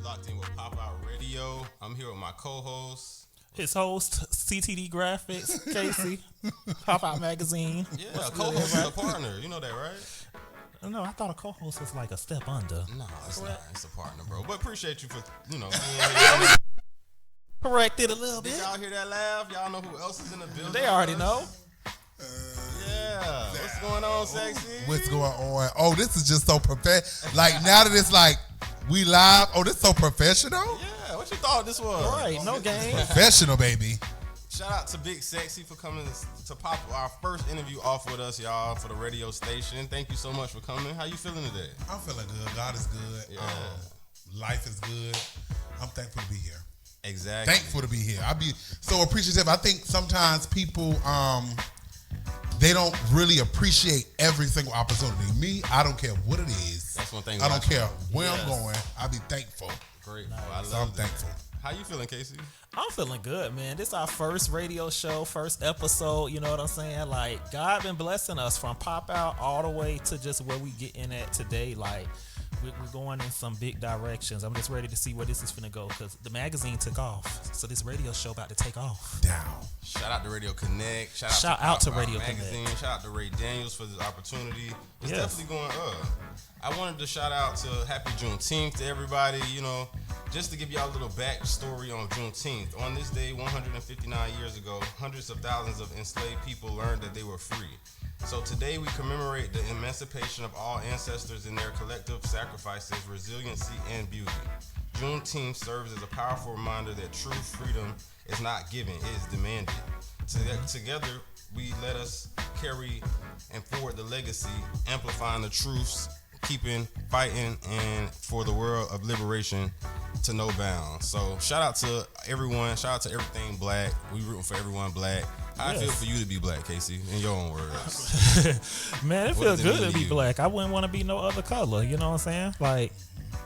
locked in with Pop Out Radio. I'm here with my co-host. His host, CTD Graphics, Casey, Pop Out Magazine. Yeah, a co-host is a partner. You know that, right? No, I thought a co-host was like a step under. No, it's not. It's a partner, bro. But appreciate you for, being here. Corrected a little bit. Did y'all hear that laugh? Y'all know who else is in the building? They already know. Yeah. What's going on, sexy? What's going on? Oh, this is just so professional. Like, now that it's like, we live. Oh, this is so professional? Yeah, what you thought this was? Right, no game. Professional, baby. Shout out to Big Sexy for coming to pop our first interview off with us, y'all, for the radio station. Thank you so much for coming. How you feeling today? I'm feeling good. God is good. Yeah. Life is good. I'm thankful to be here. Exactly. Thankful to be here. I be so appreciative. I think sometimes people, they don't really appreciate every single opportunity. Me, I don't care what it is. That's one thing. I don't care where I'm going. I be thankful. Great. Nice. I love So I'm that. thankful. How you feeling, Casey? I'm feeling good, man. This is our first radio show, first episode. You know what I'm saying? Like, God been blessing us from Pop Out all the way to just where we getting at today. Like, we're going in some big directions. I'm just ready to see where this is finna go because the magazine took off. So this radio show about to take off. Down. Shout out to Radio Connect. Shout out to Pop Out Radio Magazine. Connect. Shout out to Ray Daniels for this opportunity. It's Yes. definitely going up. I wanted to shout out to Happy Juneteenth to everybody, just to give y'all a little backstory on Juneteenth. On this day, 159 years ago, hundreds of thousands of enslaved people learned that they were free. So today we commemorate the emancipation of all ancestors in their collective sacrifices, resiliency, and beauty. Juneteenth serves as a powerful reminder that true freedom is not given, it is demanded. Together, we let us carry and forward the legacy, amplifying the truths, keeping fighting and for the world of liberation to no bounds. So shout out to everyone, shout out to everything black. We rooting for everyone black. How I feel for you to be black, Casey, in your own words. Man, it What feels does it good mean to to be you? black. I wouldn't want to be no other color. You know what I'm saying? Like,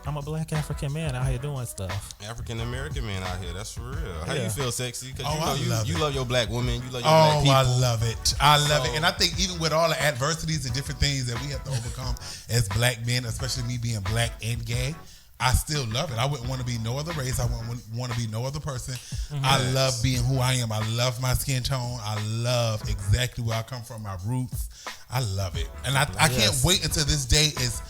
I'm a black African man out here doing stuff. African American man out here, that's for real. How you feel, sexy? Because you love your black women, you love your black people. I love it. I love it. And I think even with all the adversities and different things that we have to overcome as black men, especially me being black and gay, I still love it. I wouldn't want to be no other race. I wouldn't want to be no other person. I love being who I am. I love my skin tone. I love exactly where I come from, my roots. I love it. And I can't wait until this day is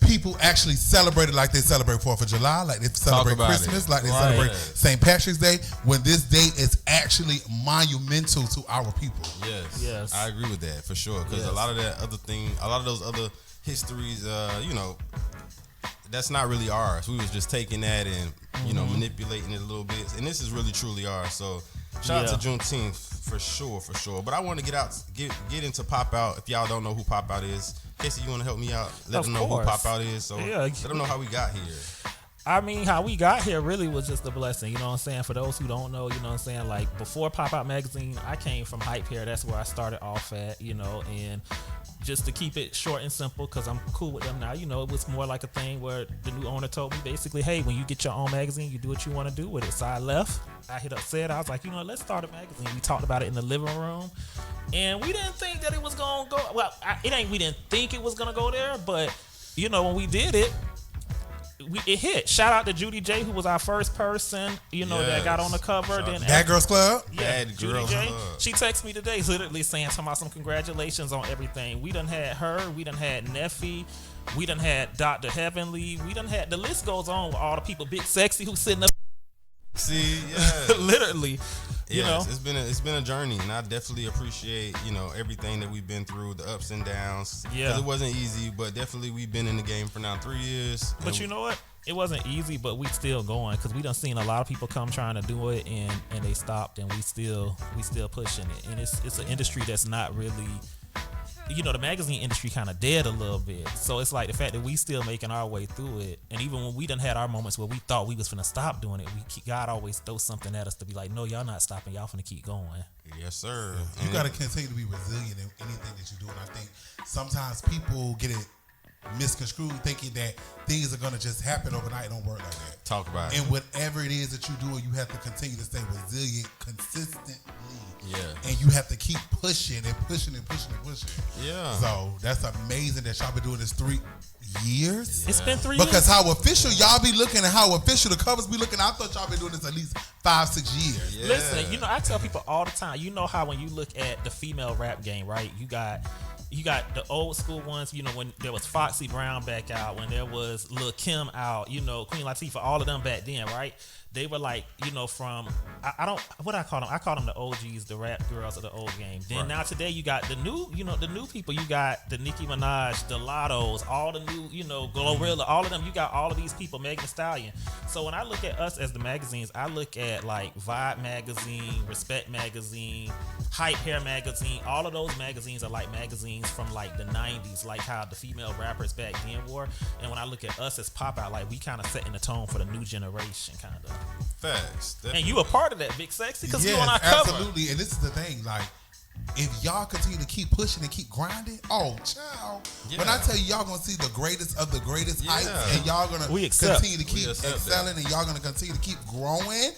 people actually celebrate it like they celebrate 4th of July, like they celebrate Christmas, like they celebrate St. Patrick's Day, when this day is actually monumental to our people. Yes. I agree with that for sure. Because a lot of those other histories, that's not really ours. We was just taking that and manipulating it a little bit, and this is really truly ours. So shout out to Juneteenth for sure. But I want to get into Pop Out. If y'all don't know who Pop Out is, Casey, you want to help me out? Let them know who Pop Out is. So let them know how we got here. I mean, how we got here really was just a blessing, you know what I'm saying? For those who don't know, you know what I'm saying? Like, before Pop Out Magazine, I came from Hype Hair. That's where I started off at, and just to keep it short and simple, because I'm cool with them now, it was more like a thing where the new owner told me basically, hey, when you get your own magazine, you do what you want to do with it. So I left. I hit up Sid. I was like, let's start a magazine. We talked about it in the living room, and we didn't think that it was going to go. Well, we didn't think it was going to go there, but, when we did it, it hit. Shout out to Judy J, who was our first person, that got on the cover. Then Bad Girls Club? Judy J. She texted me today, literally saying some congratulations on everything. We done had her. We done had Neffy. We done had Dr. Heavenly. We done had, the list goes on with all the people. Big Sexy, who's sitting up. See, yeah. Literally. It's been a journey, and I definitely appreciate everything that we've been through, the ups and downs. Yeah, 'cause it wasn't easy, but definitely we've been in the game for now 3 years. But you know what? It wasn't easy, but we still going because we done seen a lot of people come trying to do it, and they stopped, and we still pushing it, and it's an industry that's not really. The magazine industry kind of dead a little bit. So it's like the fact that we still making our way through it. And even when we done had our moments where we thought we was finna stop doing it, God always throws something at us to be like, no, y'all not stopping. Y'all finna keep going. Yes, sir. You got to continue to be resilient in anything that you do. And I think sometimes people get it misconstrued, thinking that things are gonna just happen overnight. It don't work like that. Talk about it. And whatever it is that you're doing, you have to continue to stay resilient consistently. Yeah. And you have to keep pushing and pushing and pushing and pushing. Yeah. So that's amazing that y'all been doing this 3 years. It's been 3 years. Because how official y'all be looking and how official the covers be looking, I thought y'all been doing this at least 5-6 years. Yeah. Listen, I tell people all the time, how when you look at the female rap game, right? You got the old school ones, when there was Foxy Brown back out, when there was Lil' Kim out, Queen Latifah, all of them back then, right? They were like, from I don't what I call them. I call them the OGs, the rap girls of the old game. Then now today you got the new, the new people. You got the Nicki Minaj, the Lottos, all the new, Glorilla, all of them. You got all of these people, Megan Thee Stallion. So when I look at us as the magazines, I look at like Vibe magazine, Respect magazine, Hype Hair magazine. All of those magazines are like magazines from like the 90s, like how the female rappers back then were. And when I look at us as Pop Out, like we kind of setting the tone for the new generation, kind of. Facts. Definitely. And you a part of that, Big Sexy, because Yes, you on our cover. absolutely. And this is the thing, like, if y'all continue to keep pushing and keep grinding, child. Yeah. When I tell you, y'all gonna see the greatest of the greatest heights, and y'all gonna continue to keep excelling, and y'all gonna continue to keep growing.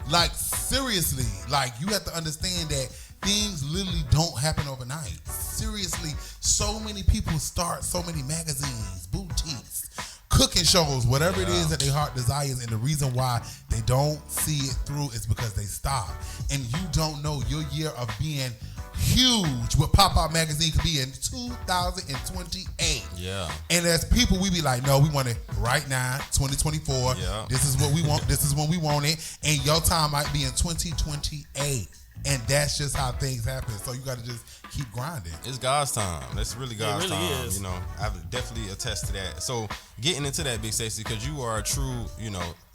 Like, seriously, like, you have to understand that things literally don't happen overnight. Seriously, so many people start so many magazines, boutiques, cooking shows, whatever it is that their heart desires, and the reason why they don't see it through is because they stop. And you don't know your year of being huge with Pop Out Magazine could be in 2028. Yeah. And as people, we be like, no, we want it right now, 2024. Yeah. This is what we want. This is when we want it. And your time might be in 2028. And that's just how things happen. So you got to just keep grinding. It's God's time. That's really God's really time. is. I would definitely attest to that. So getting into that, Big Sexy, because you are a true,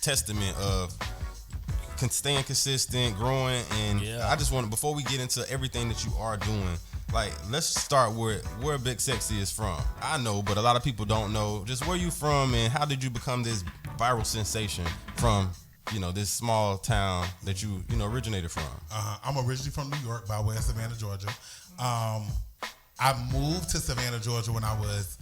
testament of staying consistent, growing, and I just want to, before we get into everything that you are doing, like, let's start with where Big Sexy is from. I know, but a lot of people don't know. Just where you from, and how did you become this viral sensation from this small town that you originated from? I'm originally from New York, by way of Savannah, Georgia. I moved to Savannah, Georgia when I was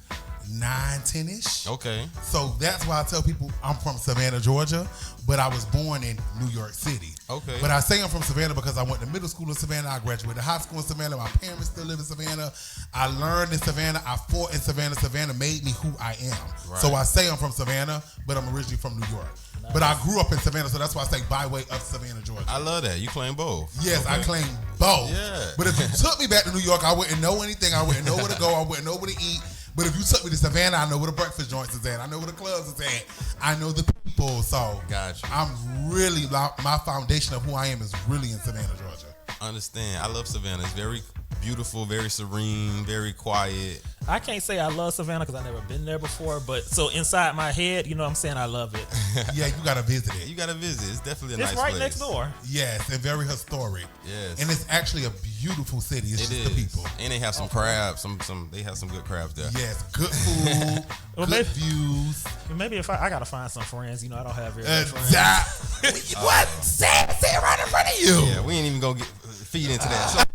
9, 10-ish. Okay. So that's why I tell people I'm from Savannah, Georgia, but I was born in New York City. Okay. But I say I'm from Savannah because I went to middle school in Savannah. I graduated high school in Savannah. My parents still live in Savannah. I learned in Savannah. I fought in Savannah. Savannah made me who I am. Right. So I say I'm from Savannah, but I'm originally from New York. Nice. But I grew up in Savannah, so that's why I say by way of Savannah, Georgia. I love that. You claim both. Yes, okay. I claim both. Yeah. But if you took me back to New York, I wouldn't know anything. I wouldn't know where to go. I wouldn't know where to eat. But if you took me to Savannah, I know where the breakfast joints is at. I know where the clubs is at. I know the people. So gotcha. I'm really, my foundation of who I am is really in Savannah, Georgia. Understand. I love Savannah. It's very beautiful, very serene, very quiet. I can't say I love Savannah because I've never been there before, but so inside my head, I'm saying I love it. Yeah, you got to visit it. You got to visit. It's definitely a nice place. It's right next door. Yes, and very historic. Yes. And it's actually a beautiful city. It's just the people. And they have some crabs. They have some good crabs there. Yes, good food, good views. Maybe if I got to find some friends, I don't have very many friends. What? Say it right in front of you. Yeah, we ain't even going to feed into that.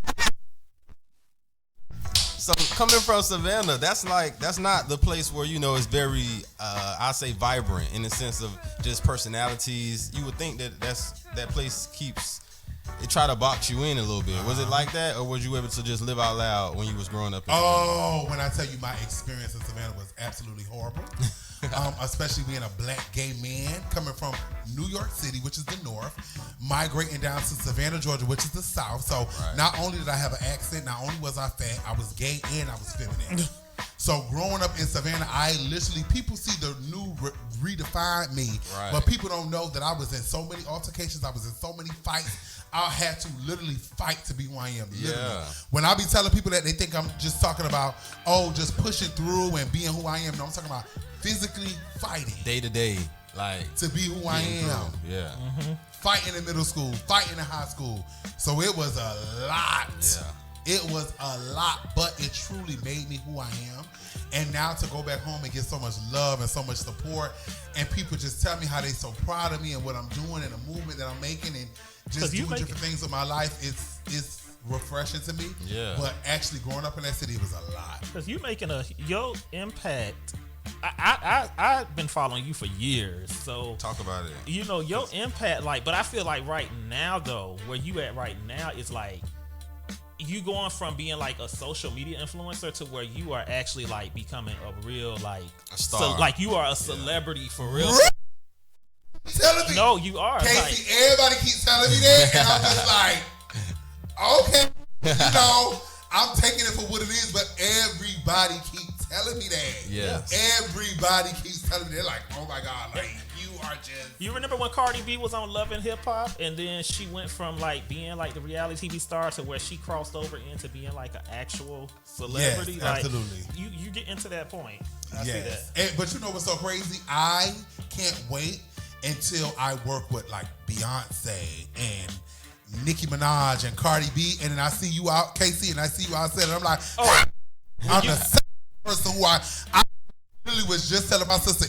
So coming from Savannah, that's not the place where it's very I say vibrant in the sense of just personalities. You would think that place try to box you in a little bit. Was it like that, or was you able to just live out loud when you was growing up? When I tell you my experience in Savannah was absolutely horrible. Especially being a black gay man coming from New York City, which is the north, migrating down to Savannah, Georgia, which is the south. So not only did I have an accent, not only was I fat, I was gay and I was feminine. So growing up in Savannah, people see the new redefined me, but people don't know that I was in so many altercations, I was in so many fights. I had to literally fight to be who I am. Literally. Yeah. When I be telling people that, they think I'm just talking about, just pushing through and being who I am. No, I'm talking about physically fighting. Day to day. To be who I am. Yeah. Mm-hmm. Fighting in middle school, fighting in high school. So it was a lot. Yeah. It was a lot, but it truly made me who I am. And now to go back home and get so much love and so much support, and people just tell me how they so proud of me and what I'm doing and the movement that I'm making and just doing different things with my life, it's refreshing to me. Yeah. But actually growing up in that city, it was a lot. Because you making your impact. I've been following you for years, so Talk about it. you know your impact. Like, but I feel like right now though, where you at right now is like you going from being like a social media influencer to where you are actually like becoming a real like A star. So, like you are a celebrity for real. Telling me, No, you are. Casey, everybody keeps telling me that, and I'm just like, okay, you know, I'm taking it for what it is, but everybody keeps telling me that. Yes. Everybody keeps telling me, they're like, oh my God, like, you are just. You remember when Cardi B was on Love and Hip Hop, and then she went from like being like the reality TV star to where she crossed over into being like an actual celebrity? Yes, like, absolutely. You get into that point. I see that. Yes. But you know what's so crazy? I can't wait until I work with like Beyonce and Nicki Minaj and Cardi B, and then I see you out, Casey, and I see you outside, and I'm like, Oh, I'm the same person who I really was just telling my sister,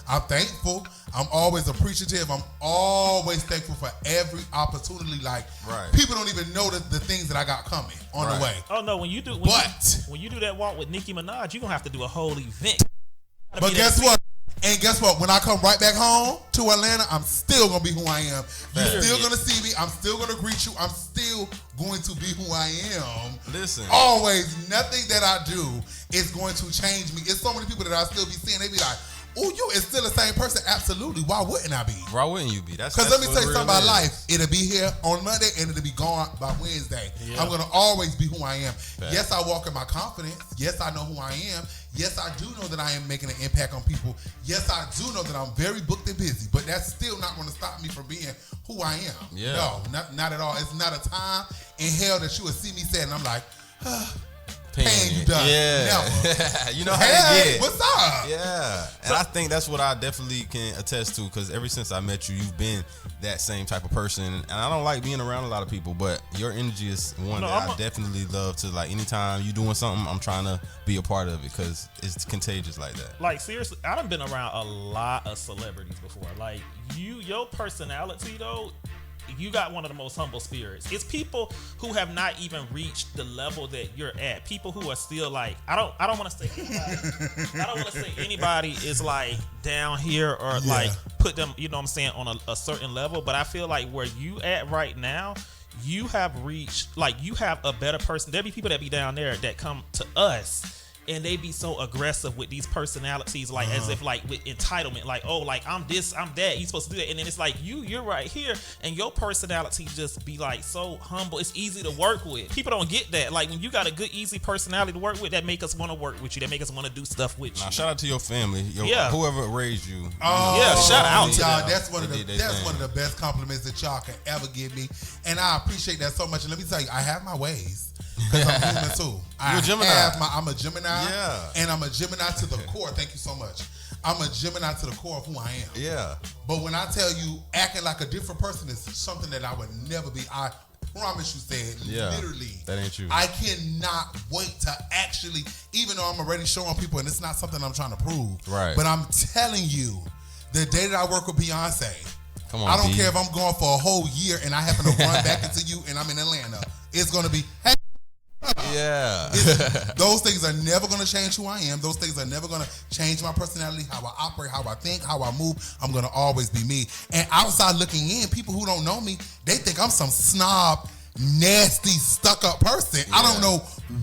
I'm thankful. I'm always appreciative. I'm always thankful for every opportunity. Like, Right. people don't even know the things that I got coming on Right. the way. oh no, when you do that walk with Nicki Minaj, you're gonna have to do a whole event. But guess what? And guess what? When I come right back home to Atlanta, I'm still going to be who I am. You're still going to see me. I'm still going to greet you. I'm still going to be who I am. Listen. Always. Nothing that I do is going to change me. It's so many people that I still be seeing. They be like, oh, you is still the same person. Absolutely. Why wouldn't I be? Why wouldn't you be? That's Because let me what tell you real something about is. life. It'll be here on Monday and it'll be gone by Wednesday. Yeah. I'm going to always be who I am. Fact. Yes, I walk in my confidence. Yes, I know who I am. Yes, I do know that I am making an impact on people. Yes, I do know that I'm very booked and busy. But that's still not going to stop me from being who I am. Yeah. No, not at all. It's not a time in hell that you would see me say, and I'm like, paying you done. Yeah. Never. You know how Hey, they get. what's up? Yeah. And I think that's what I definitely can attest to, because ever since I met you, you've been that same type of person. And I don't like being around a lot of people, but your energy is one that I definitely love to, like, anytime you doing something, I'm trying to be a part of it because it's contagious like that. Like, seriously, I done been around a lot of celebrities before. Like, your personality though, you got one of the most humble spirits. It's people who have not even reached the level that you're at. People who are still like, I don't want to say anybody. I don't want to say anybody is like down here or like put them, you know what I'm saying, on a certain level. But I feel like where you at right now, you have reached, like, you have a better person. There be people that be down there that come to us and they be so aggressive with these personalities, like as if like with entitlement, like, oh, like I'm this, I'm that, you supposed to do that. And then it's like you're right here, and your personality just be like so humble. It's easy to work with. People don't get that. Like when you got a good, easy personality to work with, that make us want to work with you. That make us want to do stuff with you. Now, shout out to your family, Yeah. whoever raised you. Yeah, shout out to y'all. them. That's one of They the did their thing. one of the best compliments that y'all can ever give me, and I appreciate that so much. And let me tell you, I have my ways. Because I'm human too. You're a Gemini. I'm a Gemini. Yeah. And I'm a Gemini to the core. Thank you so much. I'm a Gemini to the core of who I am. Yeah. But when I tell you acting like a different person is something that I would never be, I promise you, said Yeah. literally. That ain't you. I cannot wait to actually, even though I'm already showing people, and it's not something I'm trying to prove. Right. But I'm telling you, the day that I work with Beyonce, Come on, I don't B. care if I'm going for a whole year and I happen to run back into you and I'm in Atlanta. It's going to be, hey. Yeah. Those things are never going to change who I am. Those things are never going to change my personality, how I operate, how I think, how I move. I'm going to always be me. And outside looking in, people who don't know me, they think I'm some snob, nasty, stuck-up person. I don't know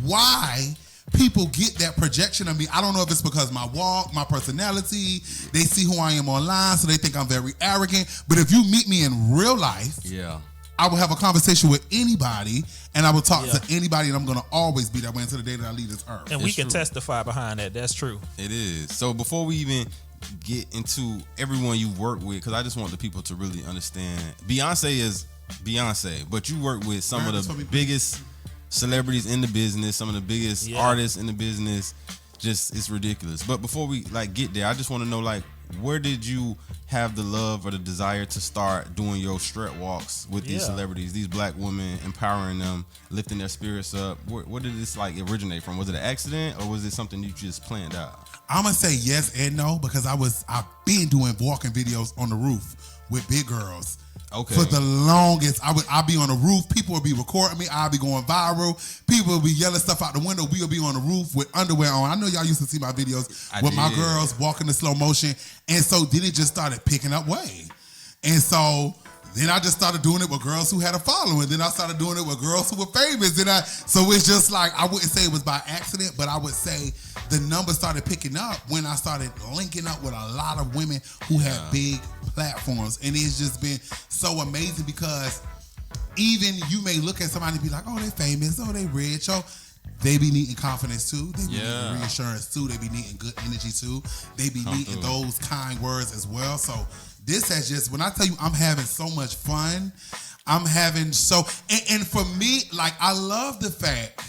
why people get that projection of me. I don't know if it's because my walk, my personality, they see who I am online, so they think I'm very arrogant. But if you meet me in real life, Yeah. I will have a conversation with anybody, and I will talk to anybody, and I'm going to always be that way until the day that I leave this earth. And we It's can true. testify behind that. That's true. It is. So before we even get into everyone you work with, because I just want the people to really understand, Beyonce is Beyonce, but you work with some of the biggest celebrities in the business, some of the biggest artists in the business. Just, it's ridiculous. But before we like get there, I just want to know, like, where did you have the love or the desire to start doing your strut walks with these celebrities, these black women, empowering them, lifting their spirits up? Where did this like originate from? Was it an accident or was it something you just planned out? I'm going to say yes and no, because I've been doing walking videos on the roof with big girls Okay. For the longest, I'd be on the roof. People would be recording me. I'd be going viral. People would be yelling stuff out the window. We would be on the roof with underwear on. I know y'all used to see my videos with my girls walking in slow motion. And so then it just started picking up way. And so then I just started doing it with girls who had a following. Then I started doing it with girls who were famous. So it's just like, I wouldn't say it was by accident, but I would say the numbers started picking up when I started linking up with a lot of women who had big platforms. And it's just been so amazing because even you may look at somebody and be like, oh, they famous, oh, they rich, oh, they be needing confidence too. They be needing reassurance too. They be needing good energy too. They be needing those kind words as well. So this has just, when I tell you I'm having so much fun, I'm having and for me, like, I love the fact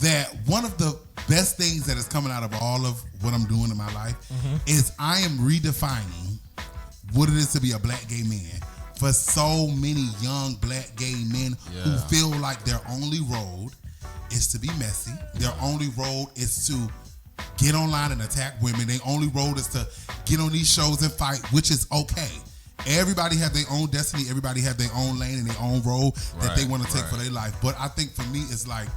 that one of the best things that is coming out of all of what I'm doing in my life is I am redefining what it is to be a black gay man. For so many young black gay men who feel like their only road is to be messy. Their only road is to get online and attack women. Their only road is to get on these shows and fight, which is okay. Everybody have their own destiny. Everybody have their own lane and their own road that they want to take for their life. But I think for me, it's like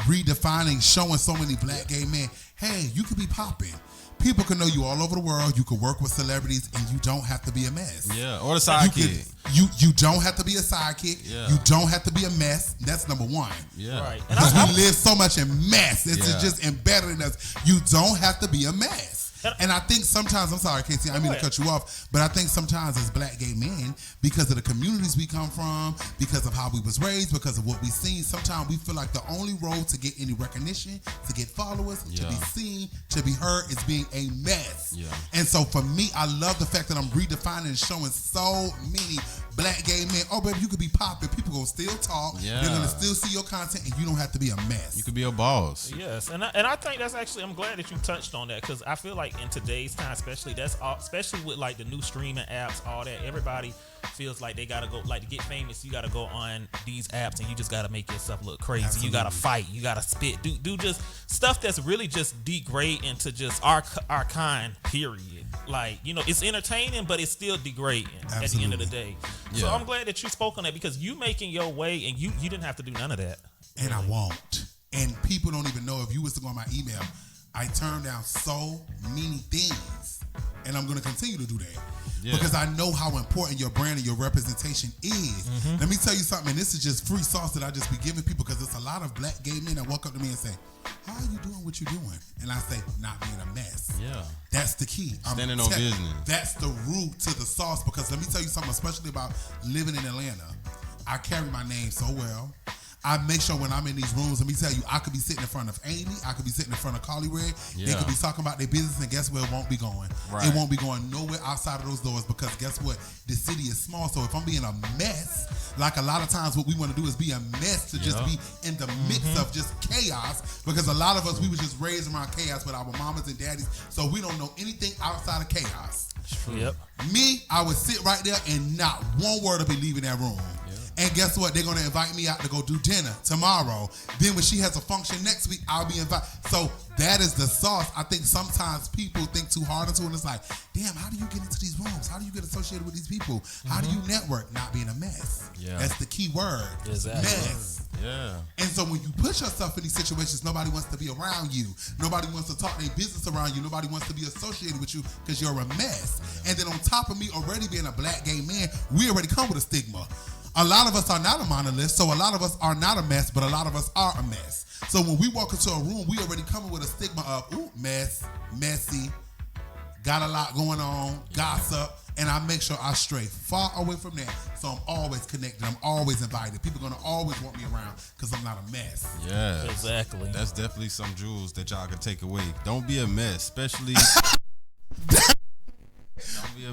redefining, showing so many black gay men, hey, you could be popping. People can know you all over the world. You can work with celebrities, and you don't have to be a mess. Yeah, or a sidekick. You don't have to be a sidekick. Yeah. You don't have to be a mess. That's number one. Yeah, right. Because we live so much in mess. It's just embedded in us. You don't have to be a mess. And I think sometimes, I'm sorry, Casey, I didn't mean to cut you off, but I think sometimes as black gay men, because of the communities we come from, because of how we was raised, because of what we seen, sometimes we feel like the only road to get any recognition, to get followers, to be seen, to be heard, is being a mess. Yeah. And so for me, I love the fact that I'm redefining and showing so many black gay men, oh, baby, you could be popping. People gonna still talk. Yeah. They're gonna still see your content, and you don't have to be a mess. You could be a boss. Yes, and I think that's actually, I'm glad that you touched on that, because I feel like in today's time, especially with like the new streaming apps, all that, everybody feels like they gotta go, like, to get famous, you gotta go on these apps and you just gotta make yourself look crazy. Absolutely. You gotta fight, you gotta spit, do just stuff that's really just degrade into just our kind, period. Like, you know, it's entertaining, but it's still degrading at the end of the day. Yeah. So I'm glad that you spoke on that, because you making your way and you didn't have to do none of that. And I won't. And people don't even know, if you was to go on my email, I turned down so many things, and I'm going to continue to do that because I know how important your brand and your representation is. Let me tell you something, and this is just free sauce that I just be giving people, because it's a lot of black gay men that walk up to me and say, how are you doing what you're doing? And I say, not being a mess. Yeah. That's the key. Standing on business. That's the root to the sauce, because let me tell you something, especially about living in Atlanta. I carry my name so well. I make sure when I'm in these rooms, let me tell you, I could be sitting in front of Amy, I could be sitting in front of Carly Red, they could be talking about their business, and guess where it won't be going? Right. It won't be going nowhere outside of those doors, because guess what? The city is small, so if I'm being a mess, like a lot of times what we want to do is be a mess, to just be in the mix of just chaos, because a lot of us, we was just raised around chaos with our mamas and daddies, so we don't know anything outside of chaos. Yep. Me, I would sit right there and not one word will be leaving that room. And guess what? They're going to invite me out to go do dinner tomorrow. Then when she has a function next week, I'll be invited. So that is the sauce. I think sometimes people think too hard into it, and it's like, damn, how do you get into these rooms? How do you get associated with these people? How do you network? Not being a mess. Yeah. That's the key word. Exactly. Mess. Yeah. And so when you put yourself in these situations, nobody wants to be around you. Nobody wants to talk their business around you. Nobody wants to be associated with you because you're a mess. Yeah. And then on top of me already being a black gay man, we already come with a stigma. A lot of us are not a monolith, so a lot of us are not a mess, but a lot of us are a mess. So when we walk into a room, we already coming with a stigma of, ooh, mess, messy, got a lot going on, gossip, and I make sure I stray far away from that, so I'm always connected, I'm always invited. People are going to always want me around because I'm not a mess. Yeah, exactly. That's definitely some jewels that y'all can take away. Don't be a mess, especially...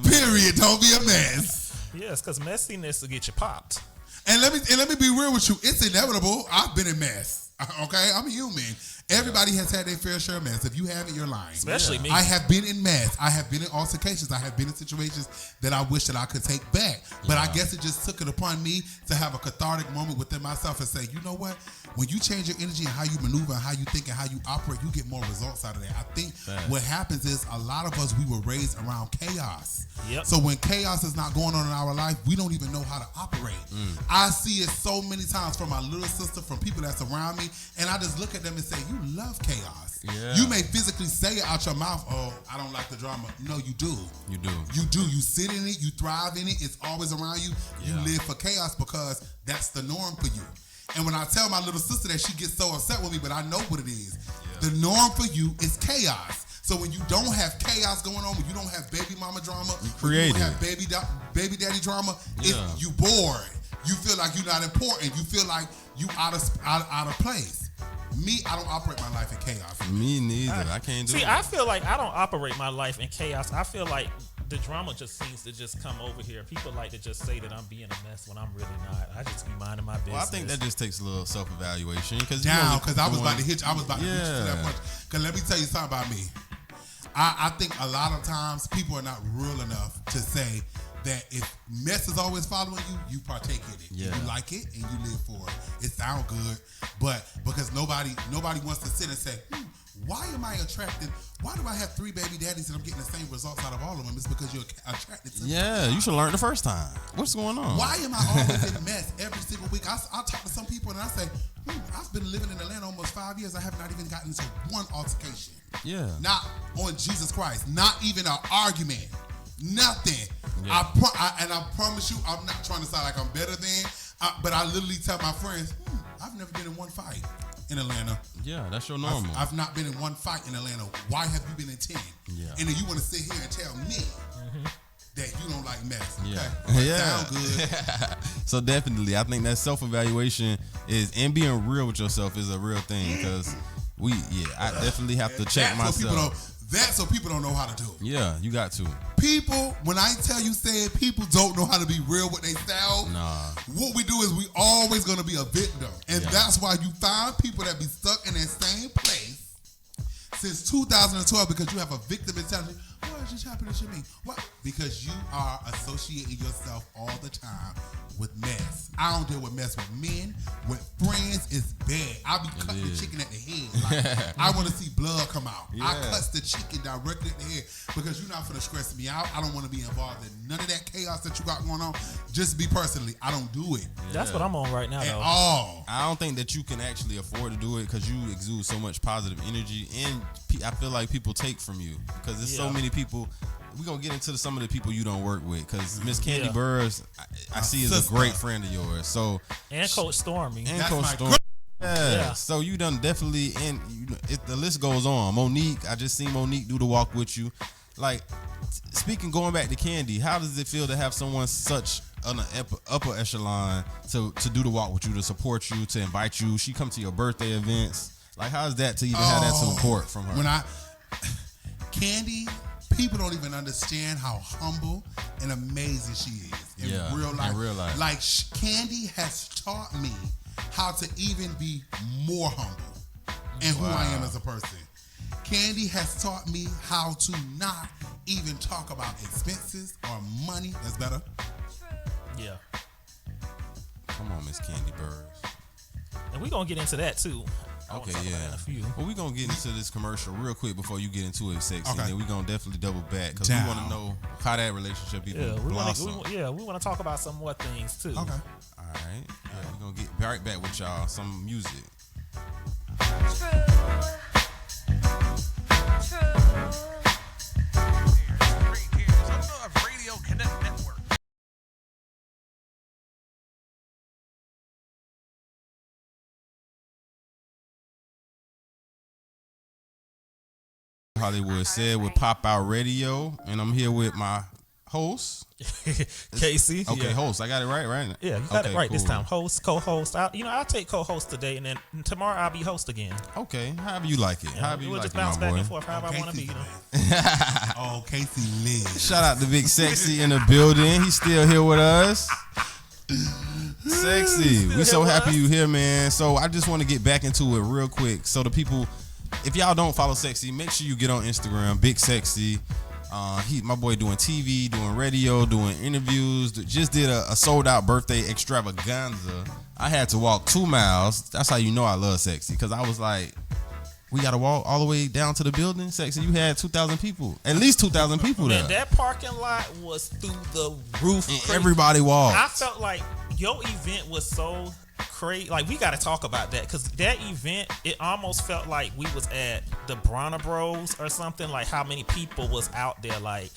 Period, don't be a mess. Yes, because messiness will get you popped. And let me be real with you. It's inevitable. I've been in mess. Okay, I'm a human, Everybody has had their fair share of mess. If you haven't, you're lying. Especially me. I have been in mess. I have been in altercations. I have been in situations that I wish that I could take back. But I guess it just took it upon me to have a cathartic moment within myself and say, you know what? When you change your energy and how you maneuver and how you think and how you operate, you get more results out of that. I think what happens is a lot of us, we were raised around chaos. Yep. So when chaos is not going on in our life, we don't even know how to operate. I see it so many times from my little sister, from people that's around me, and I just look at them and say, you love chaos. Yeah. You may physically say it out your mouth, oh, I don't like the drama. No, you do. You do. You do. You sit in it. You thrive in it. It's always around you. You live for chaos because that's the norm for you. And when I tell my little sister that, she gets so upset with me, but I know what it is. The norm for you is chaos. So when you don't have chaos going on, when you don't have baby mama drama, when you don't have baby daddy drama, you bored. You feel like you're not important. You feel like you out of place. Me, I don't operate my life in chaos. Me neither. I can't do it. See, I feel like I don't operate my life in chaos. I feel like the drama just seems to just come over here. People like to just say that I'm being a mess when I'm really not. I just be minding my business. Well, I think that just takes a little self-evaluation. Because I was about to hit you. I was about to hit you to that punch. Because let me tell you something about me. I think a lot of times people are not real enough to say that if mess is always following you, you partake in it. Yeah. You like it and you live for it. It sounds good, but because nobody wants to sit and say, why am I attracted? Why do I have 3 baby daddies and I'm getting the same results out of all of them? It's because you're attracted to them. Yeah, you should learn the first time. What's going on? Why am I always in mess every single week? I talk to some people and I say, I've been living in Atlanta almost 5 years. I have not even gotten into one altercation. Yeah. Not on Jesus Christ. Not even an argument. Nothing. Yeah. I promise you, I'm not trying to sound like I'm better than, but I literally tell my friends, I've never been in one fight in Atlanta. Yeah, that's your normal. I've not been in one fight in Atlanta. Why have you been in 10? Yeah. And then you want to sit here and tell me that you don't like mess. Yeah. Okay? Yeah. Sound good. So definitely, I think that self-evaluation and being real with yourself is a real thing because I definitely have to check myself. That's what people don't know how to do. Yeah, you got to. People, when I tell you, said people don't know how to be real with themselves. Nah. What we do is we always going to be a victim. And that's why you find people that be stuck in that same place since 2012 because you have a victim mentality. What is happening to me? What? Because you are associating yourself all the time with mess. I don't deal with mess with men. With friends, it's bad. I be cutting the chicken at the head. Like, I want to see blood come out. I cut the chicken directly at the head because you're not finna stress me out. I don't want to be involved in none of that chaos that you got going on. Just be personally, I don't do it. That's what I'm on right now, At though. all. I don't think that you can actually afford to do it because you exude so much positive energy, and I feel like people take from you because there's so many people. We're going to get into some of the people you don't work with because Miss Candy Burrs, I see is a great friend of yours. So and Coach Stormy. And That's Coach my Stormy. Yeah. So you done definitely, and the list goes on. Monique, I just seen Monique do the walk with you. Like, going back to Candy, how does it feel to have someone such on the upper echelon to do the walk with you, to support you, to invite you? She come to your birthday events. Like, how is that to even have that support from her? Candy, people don't even understand how humble and amazing she is in real life. In real life. Like, Candy has taught me how to even be more humble and who I am as a person. Candy has taught me how to not even talk about expenses or money. That's better. Yeah. Come on, Miss Candy Burrs. And we're going to get into that, too. Okay, yeah. Well, we're going to get into this commercial real quick before you get into it, Sexy. Okay. And then we're going to definitely double back because we want to know how that relationship even blossom. We want to talk about some more things, too. Okay. All right. Yeah, we're going to get right back with y'all. Some music. Hollywood said with Pop Out Radio, and I'm here with my host, Casey. Okay, host. I got it right? Yeah, you got it right this time. Host, co-host. I'll take co-host today, and then tomorrow I'll be host again. Okay, however you like it. However you we'll like just it, bounce my back boy. and forth however I want to be. Oh, Casey lives. Shout out to Big Sexy in the building. He's still here with us. Sexy. We so happy you here, man. So I just want to get back into it real quick. So the people, if y'all don't follow Sexy, make sure you get on Instagram, Big Sexy. My boy doing TV, doing radio, doing interviews. Just did a sold out birthday extravaganza. I had to walk 2 miles. That's how you know I love Sexy, because I was like, we got to walk all the way down to the building. Sexy, you had 2,000 people, at least 2,000 people there. Man, that parking lot was through the roof. And everybody walked. I felt like your event was so crazy. Like, we got to talk about that, because that event, it almost felt like we was at the Bronner Bros or something. Like, how many people was out there, like,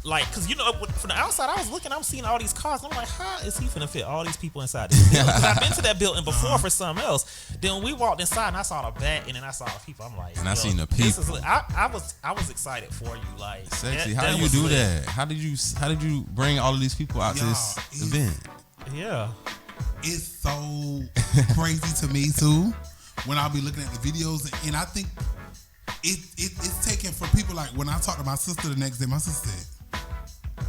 because you know, from the outside, I was looking, I'm seeing all these cars, and I'm like, how is he finna fit all these people inside this building? Because I've been to that building before for something else. Then we walked inside, and I saw the back, and then I saw the people. I'm like, and I seen the people. I was excited for you, like, Sexy. How do you do that? How did you bring all of these people out to this event? Yeah, it's so crazy to me too when I'll be looking at the videos, and I think it's taken for people. Like, when I talked to my sister the next day, my sister said,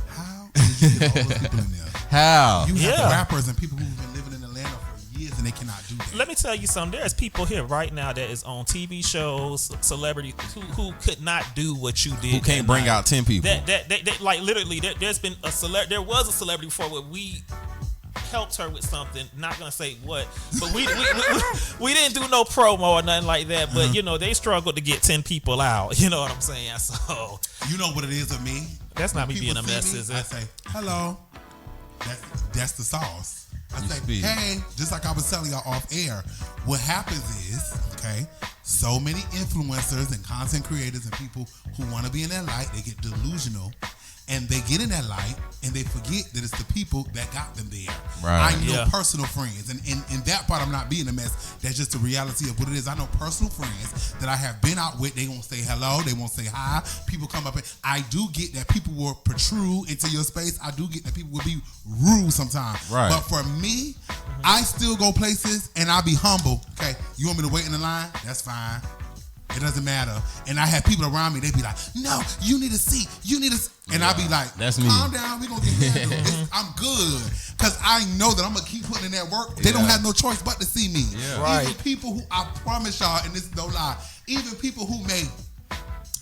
how did you get all those people in there? How? You have rappers and people who've been living in Atlanta for years and they cannot do that. Let me tell you something. There's people here right now that is on TV shows, celebrities who could not do what you did. Who can't bring out 10 people. That like, literally, there was a celebrity before where we helped her with something. Not gonna say what, but we didn't do no promo or nothing like that. But you know, they struggled to get 10 people out. You know what I'm saying? So you know what it is with me. That's not me being a mess, is it? I say, hello. That's the sauce. I say, hey, just like I was telling y'all off air, what happens is, okay, so many influencers and content creators and people who want to be in that light, they get delusional. And they get in that light and they forget that it's the people that got them there. Right. I know personal friends. And in that part, I'm not being a mess. That's just the reality of what it is. I know personal friends that I have been out with. They won't say hello. They won't say hi. People come up and I do get that people will protrude into your space. I do get that people will be rude sometimes. Right. But for me, I still go places and I'll be humble. Okay, you want me to wait in the line? That's fine. It doesn't matter. And I have people around me, they be like, no, you need a seat. You need a seat. And I be like, that's me. Calm down. We're going to get handled. I'm good. Because I know that I'm going to keep putting in that work. They don't have no choice but to see me. Yeah. Right. Even people who, I promise y'all, and this is no lie, even people who may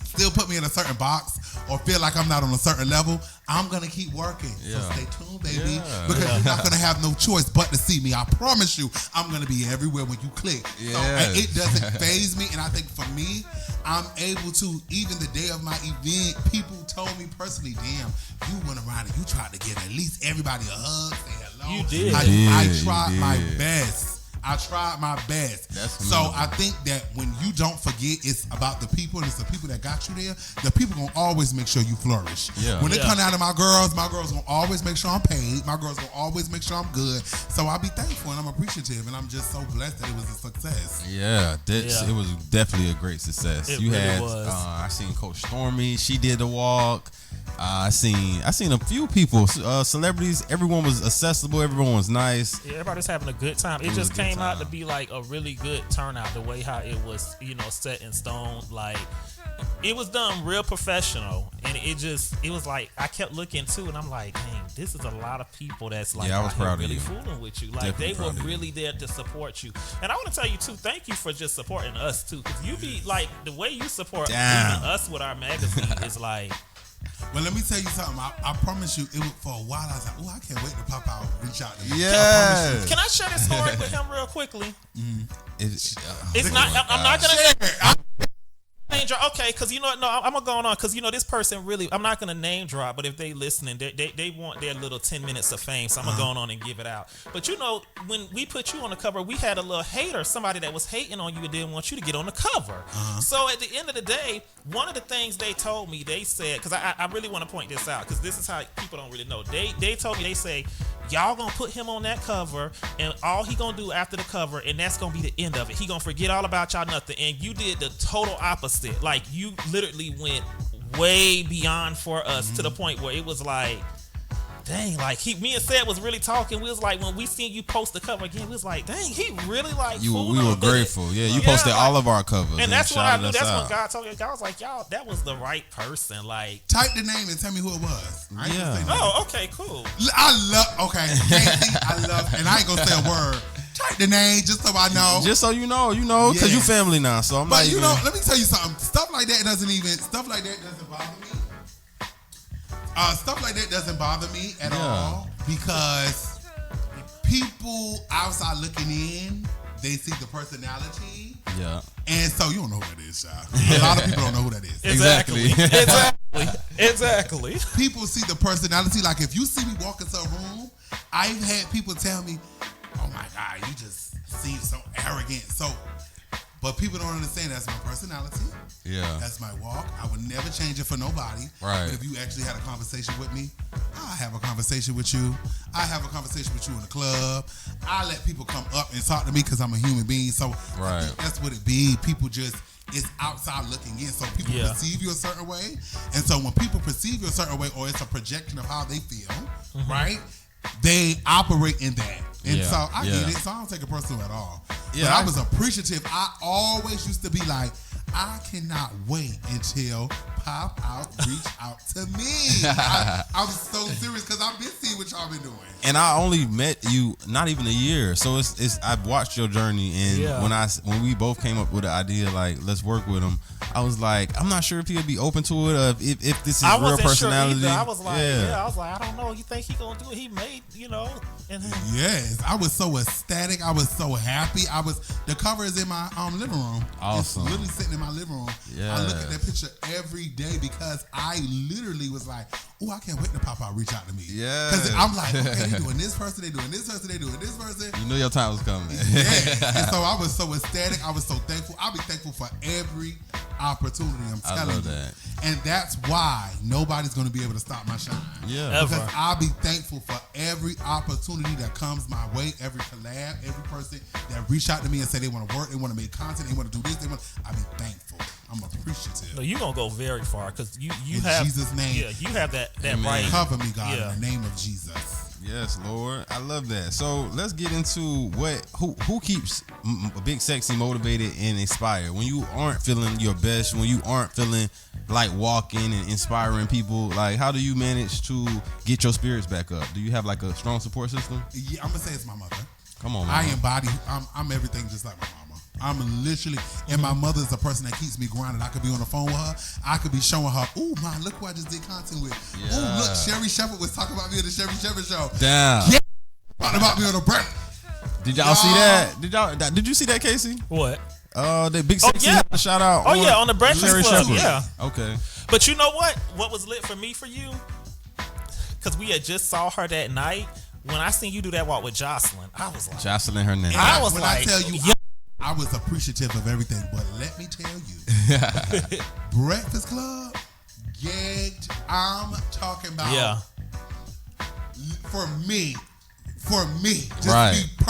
still put me in a certain box or feel like I'm not on a certain level, I'm going to keep working. Yeah. So stay tuned, baby. Because you're not going to have no choice but to see me. I promise you, I'm going to be everywhere when you click. Yeah. So it doesn't faze me. And I think for me, I'm able to, even the day of my event, people told me personally, damn, you went around and you tried to give at least everybody a hug, say hello. You did. I tried my best. I tried my best. That's so amazing. I think that when you don't forget it's about the people and it's the people that got you there, the people gonna always make sure you flourish. Yeah. When they come down to my girls gonna always make sure I'm paid. My girls gonna always make sure I'm good. So I'll be thankful and I'm appreciative and I'm just so blessed that it was a success. Yeah, it was definitely a great success. It you really had, was. I seen Coach Stormy. She did the walk. I seen a few people, celebrities. Everyone was accessible. Everyone was nice. Yeah, everybody's having a good time. It was just a good came out time. to be like a really good turnout. The way how it was, set in stone. Like, it was done real professional, and it was like I kept looking too, and I'm like, dang, this is a lot of people that's like, Yeah, I was out here proud of really you. fooling with you. Like, Definitely they were proud of you. really there to support you. And I want to tell you too, thank you for just supporting us too, because you be like, the way you support even Damn. us with our magazine is like. Well, let me tell you something. I promise you, it was, for a while I was like, oh, I can't wait to pop out, reach out to me. Yeah. Can I share this story with him real quickly? It's Not. I'm not gonna. Share it. Name drop, okay, because no, I'm gonna go on because this person really, I'm not gonna name drop, but if they listening, they want their little 10 minutes of fame, so I'm gonna go on and give it out. But when we put you on the cover, we had a little hater, somebody that was hating on you and didn't want you to get on the cover. So at the end of the day, one of the things they told me, they said, because I really want to point this out, because this is how people don't really know. They told me, they say, y'all gonna put him on that cover, and all he gonna do after the cover, and that's gonna be the end of it. He gonna forget all about y'all nothing, and you did the total opposite. Like, you literally went way beyond for us to the point where it was like, dang, like me and Seth was really talking. We was like, when we seen you post the cover again, we was like, dang, he really like. We were grateful. Yeah, you posted all of our covers, and that's when I knew. That's out. when God told me. God was like, y'all, that was the right person. Like, type the name and tell me who it was. Oh, okay, cool. I love, and I ain't gonna say a word. Type the name just so I know. Just so you know, because you family now. So I'm but not you even... know, let me tell you something. Stuff like that doesn't bother me. Stuff like that doesn't bother me at all because people outside looking in, they see the personality. Yeah. And so you don't know who that is, child. A lot of people don't know who that is. Exactly. Exactly. People see the personality. Like if you see me walk into a room, I've had people tell me, "Oh my God, you just seem so arrogant." But people don't understand that's my personality. Yeah. That's my walk. I would never change it for nobody. Right. But if you actually had a conversation with me, I have a conversation with you. I have a conversation with you in the club. I let people come up and talk to me because I'm a human being. So I think that's what it be. People just, it's outside looking in. So people perceive you a certain way. And so when people perceive you a certain way, or it's a projection of how they feel, right? They operate in that. And so I get it. So I don't take it personal at all. Yeah, but I was appreciative. I always used to be like, I cannot wait until Pop Out reach out to me. I'm so serious because I've been seeing what y'all been doing. And I only met you not even a year, so it's I've watched your journey. And when we both came up with the idea, like let's work with him, I was like, I'm not sure if he'll be open to it, if this is real personality. Sure I was like, I don't know. You think he gonna do it? He made, Yes, I was so ecstatic. I was so happy. The cover is in my living room. Awesome. It's literally sitting in my living room. Yeah. I look at that picture every day because I literally was like, oh, I can't wait to Pop Out reach out to me. Yeah. Because I'm like, okay, they doing this person, they doing this person, they doing this person. You know your time was coming. Yeah. And so I was so ecstatic. I was so thankful. I'll be thankful for every opportunity. I'm telling you. That. And that's why nobody's going to be able to stop my shine. Yeah. Because I'll be thankful for every opportunity that comes my way, every collab, every person that reach out to me and say they want to work, they want to make content, they want to do this, I'll be thankful. I'm appreciative. No, you're going to go very far because you in have... Jesus' name. Yeah, you have that right. Cover me, God, in the name of Jesus. Yes, Lord. I love that. So let's get into who keeps Big Sexy motivated and inspired. When you aren't feeling your best, when you aren't feeling like walking and inspiring people, like how do you manage to get your spirits back up? Do you have like a strong support system? Yeah, I'm going to say it's my mother. Come on, man. I'm everything just like my mama. I'm literally, and my mother's a person that keeps me grounded. I could be on the phone with her. I could be showing her, ooh, man, look who I just did content with. Yeah. Ooh, look, Sherry Shepherd was talking about me on the Sherry Shepherd show. Damn. Yeah. Talking about me on the break. Did y'all see that? Did you see that, Casey? What? The Big Sexy shout out. On the Breakfast Sherry Club. Shepherd. Yeah. Okay. But you know what? What was lit for me for you? Because we had just saw her that night. When I seen you do that walk with Jocelyn, I was like... Jocelyn Hernandez. I tell you, I was appreciative of everything, but let me tell you, Breakfast Club, gagged. I'm talking about. Yeah. For me, just be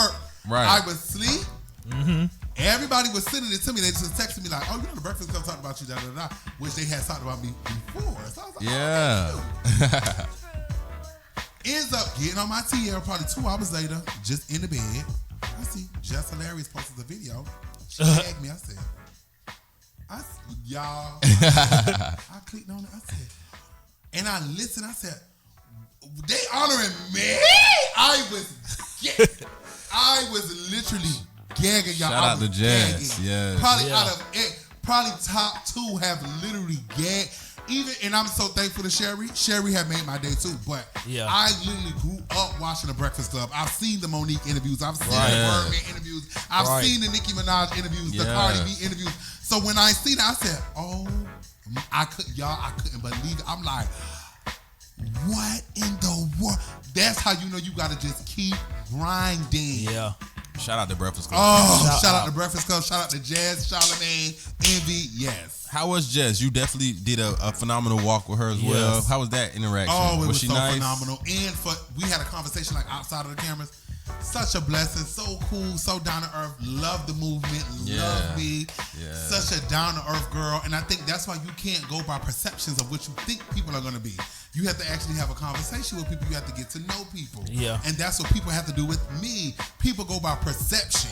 right. I was asleep. Mm-hmm. Everybody was sending it to me. They just texted me like, "Oh, the Breakfast Club talked about you," da da da, which they had talked about me before. So I was like, "Oh, ends up getting on my TL probably 2 hours later, just in the bed. I see Jess Hilarious posted a video. She tagged me. I said, y'all. I clicked on it. I said, and I listened. I said, they honoring me. I was literally gagging, y'all. Shout out to Jess. Yeah. Probably out of it, probably top 2 have literally gagged. And I'm so thankful to Sherry. Sherry had made my day too. But I literally grew up watching the Breakfast Club. I've seen the Monique interviews. I've seen the Birdman interviews. I've seen the Nicki Minaj interviews, the Cardi B interviews. So when I see that, I said, "Oh, I couldn't believe it." I'm like, what in the world? That's how you know you got to just keep grinding. Yeah. Shout out to Breakfast Club. Oh, shout out to Breakfast Club. Shout out to Jazz, Charlamagne, Envy. Yes. How was Jess? You definitely did a phenomenal walk with her as well. How was that interaction? Oh, it was she so nice? phenomenal. And we had a conversation like outside of the cameras. Such a blessing. So cool. So down to earth. Love the movement. Love me. Yeah. Such a down to earth girl. And I think that's why you can't go by perceptions of what you think people are going to be. You have to actually have a conversation with people. You have to get to know people. Yeah. And that's what people have to do with me. People go by perception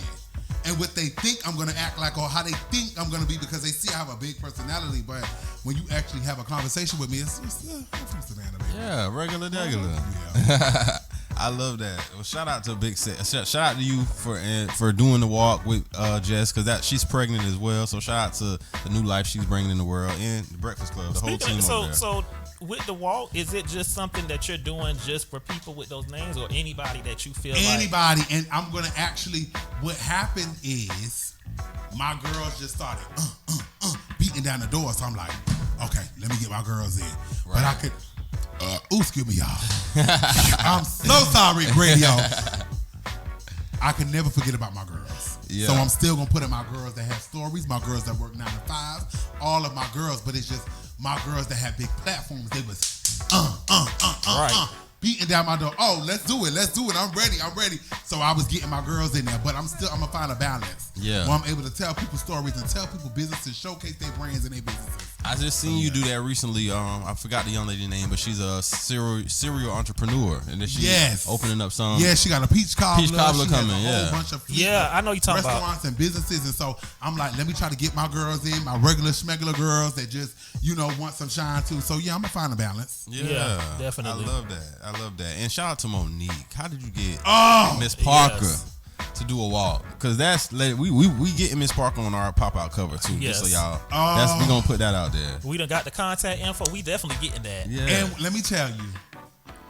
and what they think I'm going to act like or how they think I'm going to be because they see I have a big personality. But when you actually have a conversation with me, it's I'm from Savannah, baby. Yeah, regular. Yeah. I love that. Well, shout out to Big Set. Shout out to you for doing the walk with Jess because she's pregnant as well. So shout out to the new life she's bringing in the world and the Breakfast Club, the whole team over there. So with the walk, is it just something that you're doing just for people with those names or anybody that you feel anybody? And I'm gonna actually. What happened is my girls just started beating down the door. So I'm like, okay, let me get my girls in. Right. But I could. Excuse me, y'all. I'm so sorry, radio. I can never forget about my girls. Yeah. So I'm still going to put in my girls that have stories, my girls that work 9 to 5, all of my girls, but it's just my girls that have big platforms. They was beating down my door. Oh, let's do it. I'm ready. So I was getting my girls in there, but I'm going to find a balance. Yeah. Where I'm able to tell people stories and tell people businesses, showcase their brands and their businesses. I just seen you do that recently. I forgot the young lady's name, but she's a serial entrepreneur, and then she's opening up some. Yeah, she got a peach cobbler. Peach cobbler coming. Whole bunch of I know you talking about restaurants and businesses, and so I'm like, let me try to get my girls in, my regular schmegular girls that just want some shine too. So yeah, I'm gonna find a balance. Yeah, definitely. I love that. And shout out to Monique. How did you get Miss Parker? Yes. To do a walk, because that's we getting Miss Parker on our pop-out cover too. Yes. Just so y'all, we gonna put that out there. We done got the contact info. We definitely getting that. Yeah. And let me tell you,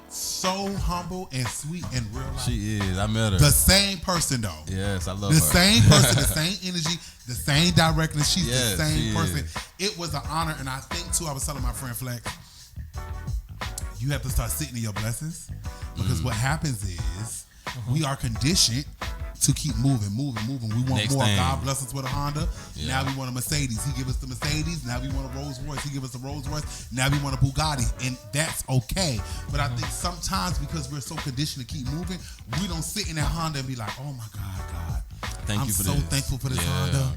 so humble and sweet in real life. She is. I met her. The same person though. Yes, I love the her. Same person, the same energy, the same directness. She's Yes, the same person. is. It was an honor, and I think too. I was telling my friend Flex, you have to start sitting in your blessings because what happens is we are conditioned to keep moving. We want Next more. thing. God bless us with a Honda. Yeah. Now we want a Mercedes. He give us the Mercedes. Now we want a Rolls Royce. He give us a Rolls Royce. Now we want a Bugatti. And that's okay. But I think sometimes because we're so conditioned to keep moving, we don't sit in that Honda and be like, oh my God. Thank you for I'm so thankful for this Honda.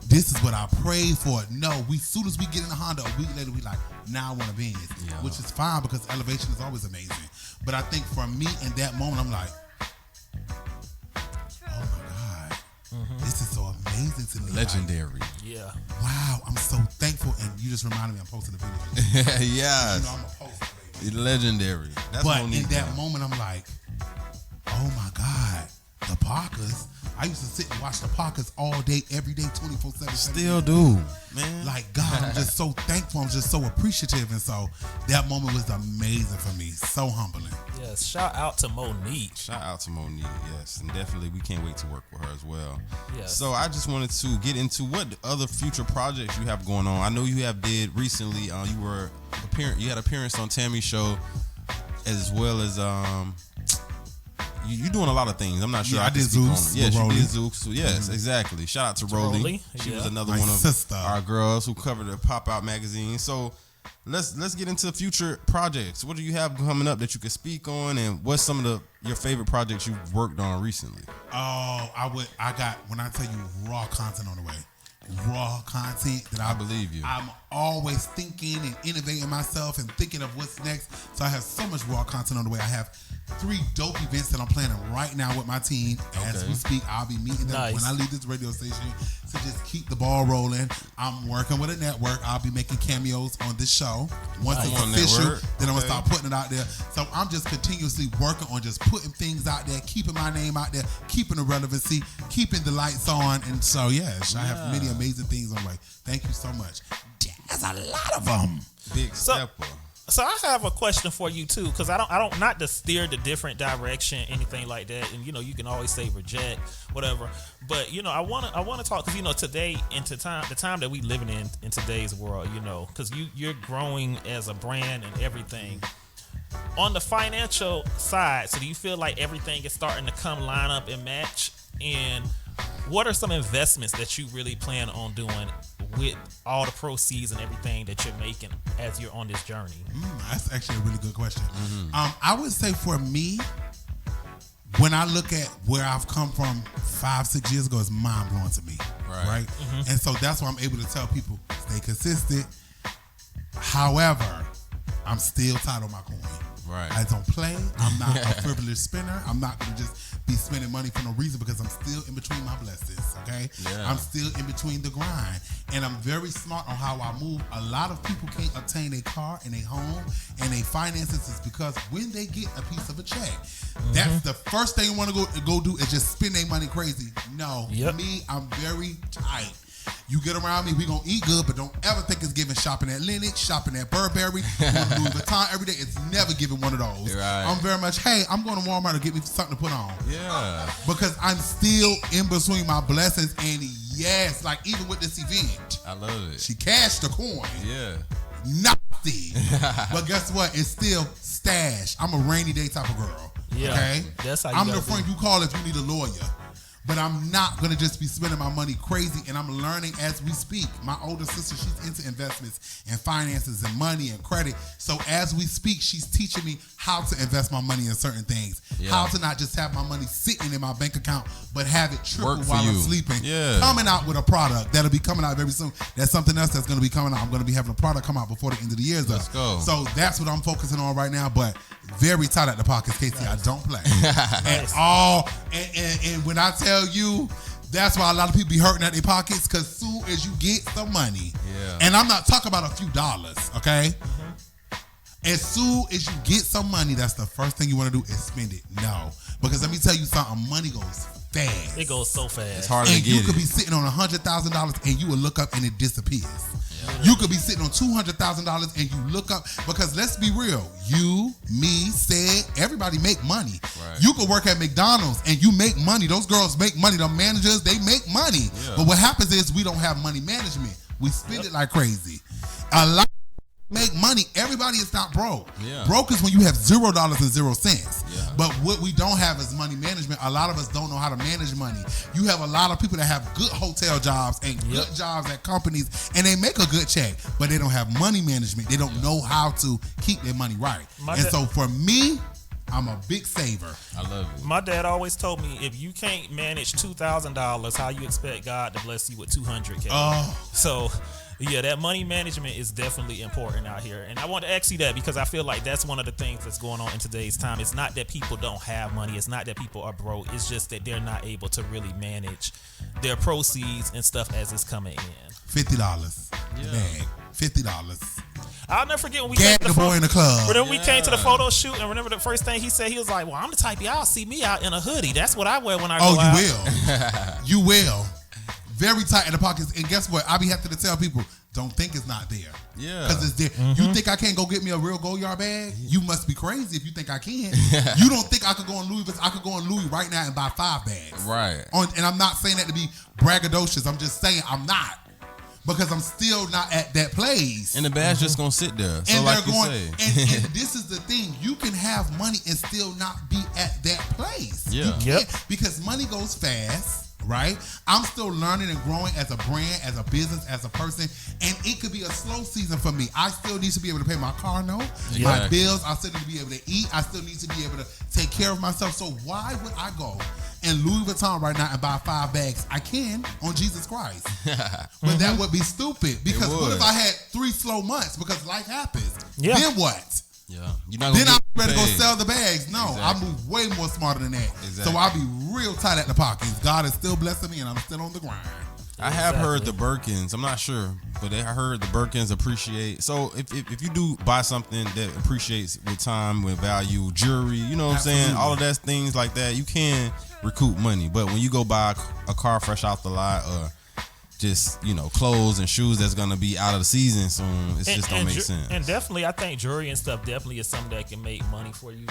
This is what I prayed for. No, soon as we get in the Honda, a week later we like, now I want a Benz. Yeah. Which is fine because elevation is always amazing. But I think for me in that moment, I'm like, oh my God, this is so amazing to me. Legendary. Yeah. Wow, I'm so thankful. And you just reminded me I'm posting the video. Yes. I'm a poster, baby. Legendary. That's But Monique, in that man. moment, I'm like, oh my God, the Parkers. I used to sit and watch the Parkers all day, every day, 24/7. Still do, man. Like, God, I'm just so thankful. I'm just so appreciative. And so that moment was amazing for me. So humbling. Yes. Shout out to Monique. Shout out to Monique, yes. And definitely we can't wait to work with her as well. Yes. So I just wanted to get into what other future projects you have going on. I know you have did recently, you had appearance on Tammy's show as well as you doing a lot of things. I'm not sure. Yeah, I did speak on Zeus it. Yes, with you Rolly. did Zeus. Yes, exactly. Shout out to Rolly. She was another My one of sister. our girls who covered the Pop Out magazine. So let's get into future projects. What do you have coming up that you can speak on, and what's some of your favorite projects you've worked on recently? Oh, I got, when I tell you raw content on the way. Raw content that I believe you. I'm always thinking and innovating myself and thinking of what's next. So I have so much raw content on the way. I have 3 dope events that I'm planning right now with my team. As we speak, I'll be meeting them when I leave this radio station to just keep the ball rolling. I'm working with a network. I'll be making cameos on this show. Once it's official, then I'm going to start putting it out there. So I'm just continuously working on just putting things out there, keeping my name out there, keeping the relevancy, keeping the lights on. And so, yes, I have many amazing things on the way. Thank you so much. There's a lot of them. Big stepper. So I have a question for you too, because I don't not to steer the different direction, anything like that. And you can always say reject, whatever. But I want to talk because today into the time that we living in today's world, because you're growing as a brand and everything. On the financial side, so do you feel like everything is starting to line up and match? And what are some investments that you really plan on doing with all the proceeds and everything that you're making as you're on this journey? That's actually a really good question. I would say for me, when I look at where I've come from 5-6 years ago, it's mind blowing to me. Right? And so that's why I'm able to tell people stay consistent. However, I'm still tight on my coin. Right. I don't play. I'm not a frivolous spender. I'm not going to just be spending money for no reason because I'm still in between my blessings, okay? Yeah. I'm still in between the grind. And I'm very smart on how I move. A lot of people can't obtain a car and a home and their finances is because when they get a piece of a check, that's the first thing you want to go do is just spend their money crazy. No. Yep. Me, I'm very tight. You get around me, we gonna eat good, but don't ever think it's giving shopping at Lennox, shopping at Burberry, Louis Vuitton every day. It's never giving one of those. Right. I'm very much, hey, I'm going to Walmart to get me something to put on. Yeah. Because I'm still in between my blessings, and yes, like even with this event, I love it. she cashed the coin. Yeah. Nothing. But guess what? It's still stash. I'm a rainy day type of girl. Yeah. Okay? That's how you I'm the gotta friend you call if you need a lawyer. But I'm not going to just be spending my money crazy, and I'm learning as we speak. My older sister, she's into investments and finances and money and credit. So as we speak, she's teaching me how to invest my money in certain things. Yeah. How to not just have my money sitting in my bank account, but have it triple Work for while I'm you. sleeping. Yeah. Coming out with a product that'll be coming out very soon. That's something else that's going to be coming out. I'm going to be having a product come out before the end of the year. Let's go. So that's what I'm focusing on right now, but very tight at the pockets, Casey. I don't play at all. And when I tell you, that's why a lot of people be hurting at their pockets, because soon as you get some money, and I'm not talking about a few dollars, okay? As soon as you get some money, that's the first thing you want to do is spend it. No. Because let me tell you something, money goes fast. It goes so fast. It's hard to And get you it. could be sitting on $100,000 and you will look up and it disappears. You could be sitting on $200,000 and you look up, because let's be real, you, me, said, everybody make money. Right. You could work at McDonald's and you make money. Those girls make money. The managers, they make money. Yeah. But what happens is we don't have money management. We spend it like crazy. A lot make money. Everybody is not broke. Yeah. Broke is when you have $0.00. Yeah. But what we don't have is money management. A lot of us don't know how to manage money. You have a lot of people that have good hotel jobs and good jobs at companies, and they make a good check, but they don't have money management. They don't know how to keep their money right. So for me, I'm a big saver. I love it. My dad always told me, if you can't manage $2,000, how you expect God to bless you with $200K? So, yeah, that money management is definitely important out here. And I want to ask you that because I feel like that's one of the things that's going on in today's time. It's not that people don't have money. It's not that people are broke. It's just that they're not able to really manage their proceeds and stuff as it's coming in. $50 bag. $50. I'll never forget when we Gag came to the boy in the club. Remember we came to the photo shoot, and remember the first thing he said? He was like, well, I'm the type y'all see me out in a hoodie. That's what I wear when I go out. Oh, you will. You will. Very tight in the pockets. And guess what? I be having to tell people, don't think it's not there. Yeah. Because it's there. You think I can't go get me a real Goyard bag? You must be crazy if you think I can. You don't think I could go on Louis, but I could go on Louis right now and buy 5 bags. Right. And I'm not saying that to be braggadocious. I'm just saying I'm not. Because I'm still not at that place. And the bag's just gonna sit there. So And like they're going, you say. and this is the thing. You can have money and still not be at that place. Yeah. You can't, because money goes fast, right? I'm still learning and growing as a brand, as a business, as a person. And it could be a slow season for me. I still need to be able to pay my car note, my bills. I still need to be able to eat. I still need to be able to take care of myself. So why would I go in Louis Vuitton right now and buy 5 bags? I can on Jesus Christ. But that would be stupid. Because what if I had 3 slow months? Because life happens. Yeah. Then what? Yeah. You're not Then gonna I'm ready to go paid. sell the bags. No, I Exactly. move way more smarter than that. Exactly. So I'll be real tight at the pockets. God is still blessing me and I'm still on the grind. I have heard the Birkins. I'm not sure, but I heard the Birkins appreciate. So if you do buy something that appreciates with time, with value, jewelry, you know what I'm saying? Absolutely. All of that things like that, you can recoup money. But when you go buy a car fresh off the lot or just, clothes and shoes that's gonna be out of the season soon, it just don't make sense. And definitely, I think jewelry and stuff definitely is something that can make money for you,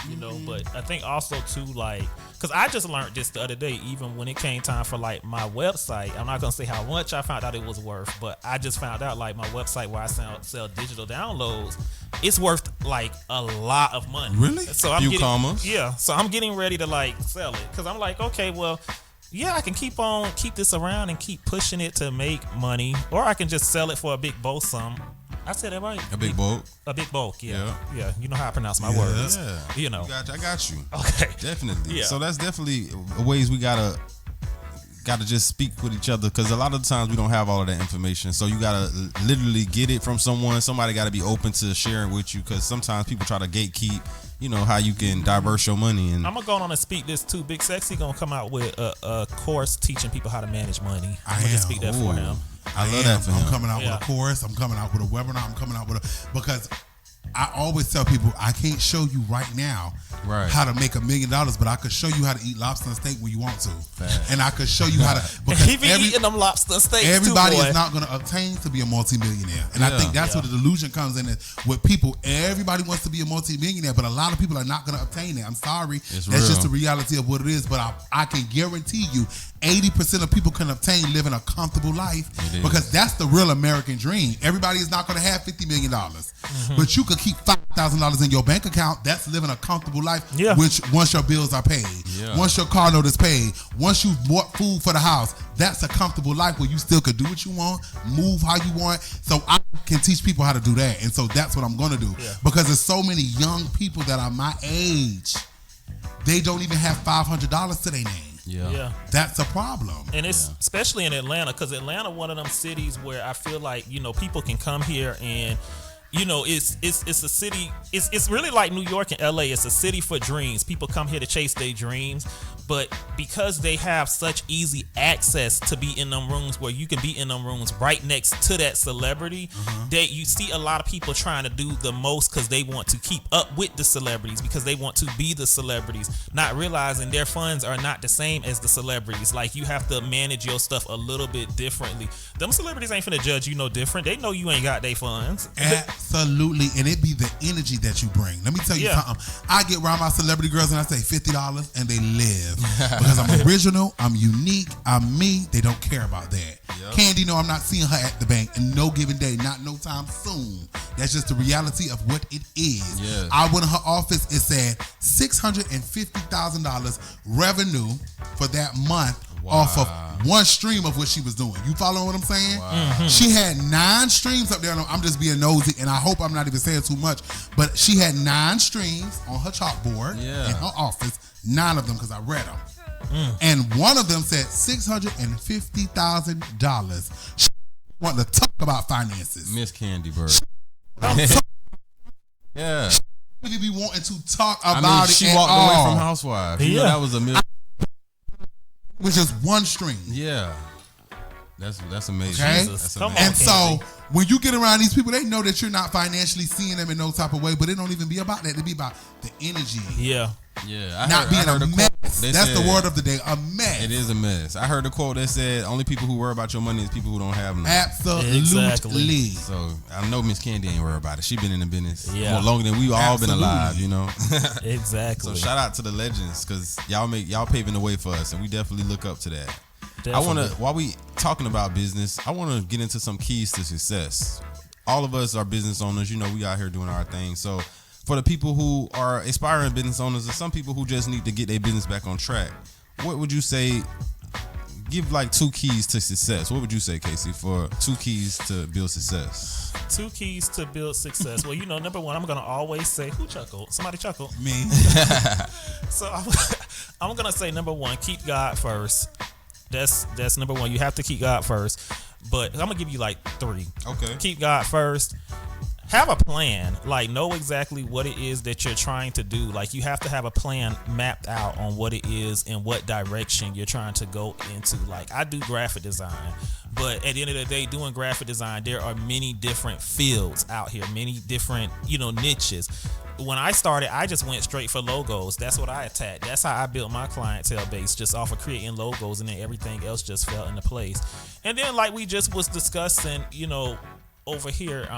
But I think also too, because I just learned this the other day, even when it came time for my website. I'm not gonna say how much I found out it was worth, but I just found out my website where I sell digital downloads, it's worth a lot of money. Really? So I'm Few getting, commas. yeah. So I'm getting ready to sell it because I'm like, okay, well. Yeah, I can keep this around and keep pushing it to make money, or I can just sell it for a big bulk sum. I said that right? A big bulk. A big bulk, yeah. Yeah. Yeah, you know how I pronounce my words. Yeah. I got you. Okay. Definitely. Yeah. So that's definitely ways we gotta got to just speak with each other, because a lot of the times we don't have all of that information. So you got to literally get it from someone. Somebody got to be open to sharing with you, because sometimes people try to gatekeep, how you can diverse your money. And I'm gonna go on and speak this too. Big Sexy gonna come out with a course teaching people how to manage money. I'm gonna just speak that for him. I love that for him. I'm coming out with a course. I'm coming out with a webinar. I'm coming out with because I always tell people I can't show you right now how to make $1 million, but I could show you how to eat lobster and steak when you want to. And I could show you how to, because he be eating them lobster steaks everybody too, is not going to obtain to be a multimillionaire. And I think that's where the delusion comes in with people. Everybody wants to be a multimillionaire, but a lot of people are not going to obtain it. I'm sorry. That's just the reality of what it is. But I can guarantee you 80% of people can obtain living a comfortable life, because that's the real American dream. Everybody is not going to have $50 million, but you could keep $5,000 in your bank account. That's living a comfortable life, which once your bills are paid, once your car note is paid, once you've bought food for the house, that's a comfortable life where you still could do what you want, move how you want. So I can teach people how to do that. And so that's what I'm going to do, because there's so many young people that are my age, they don't even have $500 to their name. Yeah, that's a problem. And it's especially in Atlanta, because Atlanta one of them cities where I feel like people can come here and it's a city. It's really like New York and LA. It's a city for dreams. People come here to chase their dreams, but because they have such easy access to be in them rooms where you can be in them rooms right next to that celebrity, that you see a lot of people trying to do the most because they want to keep up with the celebrities, because they want to be the celebrities, not realizing their funds are not the same as the celebrities. Like, you have to manage your stuff a little bit differently. Them celebrities ain't finna judge you no different. They know you ain't got their funds. Absolutely. And it be the energy that you bring. Let me tell you something. I get around my celebrity girls and I say $50 and they live. Because I'm original, I'm unique, I'm me. They don't care about that. Candy, no, I'm not seeing her at the bank in no given day, not no time soon. That's just the reality of what it is. I went in her office, it said $650,000 revenue for that month off of one stream of what she was doing. You following what I'm saying? She had 9 streams up there. I'm just being nosy, and I hope I'm not even saying too much, but she had 9 streams on her chalkboard in her office, 9 of them, because I read them. And one of them said $650,000. She wanted to talk about finances. Miss Candy Bird. Yeah. She really be wanting to talk about it. She walked away from Housewives. You know that was a million. Which is one stream. Yeah. That's amazing. Okay? That's amazing. And so when you get around these people, they know that you're not financially seeing them in no type of way, but it don't even be about that. It be about the energy. Yeah. Not being a mess. That's the word of the day, a mess. It is a mess. I heard a quote that said, only people who worry about your money is people who don't have none. Absolutely. Exactly. So I know Miss Candy ain't worried about it. She been in the business more longer than we've all been alive, Exactly. So shout out to the legends, because y'all paving the way for us, and we definitely look up to that. Definitely. I want to, while we talking about business, I want to get into some keys to success. All of us are business owners. We out here doing our thing. So for the people who are aspiring business owners, or some people who just need to get their business back on track, what would you say? Give like 2 keys to success. What would you say, Casey, for 2 keys to build success? 2 keys to build success. Well, number one, I'm going to always say, who chuckled? Somebody chuckled. Me. So I'm going to say, number one, keep God first. That's number one. You have to keep God first. But I'm going to give you like 3. Okay. Keep God first. Have a plan. Like, know exactly what it is that you're trying to do. Like, you have to have a plan mapped out on what it is and what direction you're trying to go into. Like, I do graphic design, but at the end of the day, doing graphic design, there are many different fields out here, many different, niches. When I started, I just went straight for logos. That's what I attacked. That's how I built my clientele base, just off of creating logos, and then everything else just fell into place. And then, like we just was discussing, over here,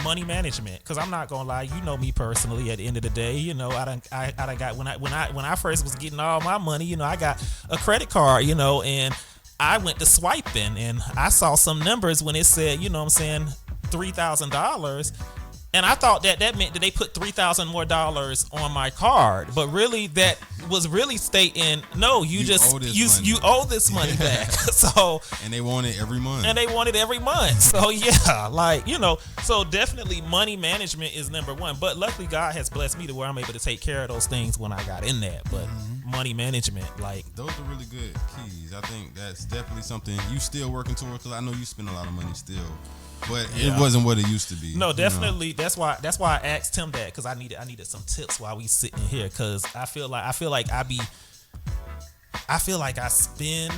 money management, because I'm not gonna lie, me personally. At the end of the day, I done got when I first was getting all my money, I got a credit card, and I went to swiping, and I saw some numbers when it said, $3,000. And I thought that meant that they put $3,000 more on my card, but really that was really stating, no, you owe this money back. So, and they want it every month. So so definitely money management is number one. But luckily, God has blessed me to where I'm able to take care of those things when I got in that. But money management. Like those are really good keys. I think that's definitely something you still working towards. Cause I know you spend a lot of money still, but it wasn't what it used to be. No, definitely. You know? That's why I asked him that, because I needed some tips while we sitting here, because I feel like I spend.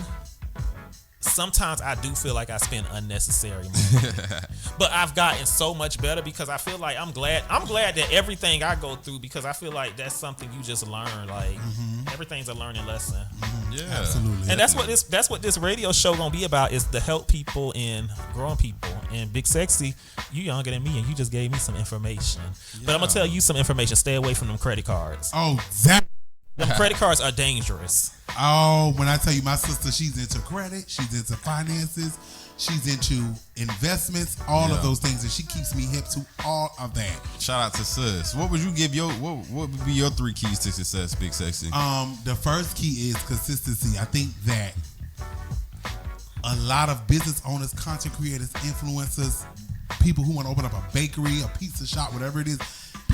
Sometimes I do feel like I spend unnecessary money, but I've gotten so much better, because I feel like I'm glad that everything I go through, because I feel like that's something you just learn. Like everything's a learning lesson. Yeah, absolutely. And that's what this radio show gonna be about, is to help people and growing people. And Big Sexy, you younger than me, and you just gave me some information. But I'm gonna tell you some information. Stay away from them credit cards. Oh, that. Them credit cards are dangerous. Oh, when I tell you, my sister, she's into credit, she's into finances, she's into investments, all of those things, and she keeps me hip to all of that. Shout out to sis. What would you give what would be your 3 keys to success, Big Sexy? The first key is consistency. I think that a lot of business owners, content creators, influencers, people who want to open up a bakery, a pizza shop, whatever it is,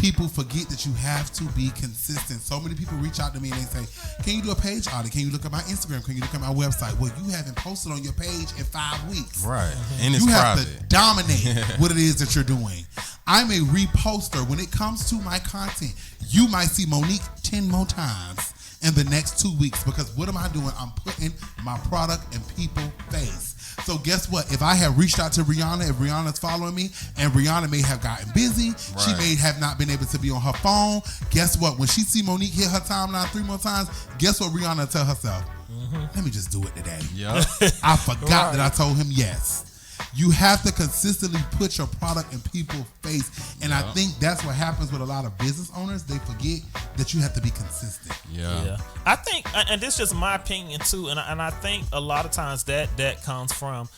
people forget that you have to be consistent. So many people reach out to me and they say, can you do a page audit? Can you look at my Instagram? Can you look at my website? Well, you haven't posted on your page in 5 weeks. Right. And it's you private. have to dominate what it is that you're doing. I'm a reposter. When it comes to my content, you might see Monique 10 more times in the next 2 weeks, because what am I doing? I'm putting my product in people's face. So guess what? If I have reached out to Rihanna, if Rihanna's following me, and Rihanna may have gotten busy, she may have not been able to be on her phone, guess what? When she see Monique hit her timeline 3 more times, guess what Rihanna will tell herself? Let me just do it today. Yeah. I forgot that I told him yes. You have to consistently put your product in people's face. And I think that's what happens with a lot of business owners. They forget that you have to be consistent. Yeah. I think, and this is just my opinion too, and I think a lot of times that comes from,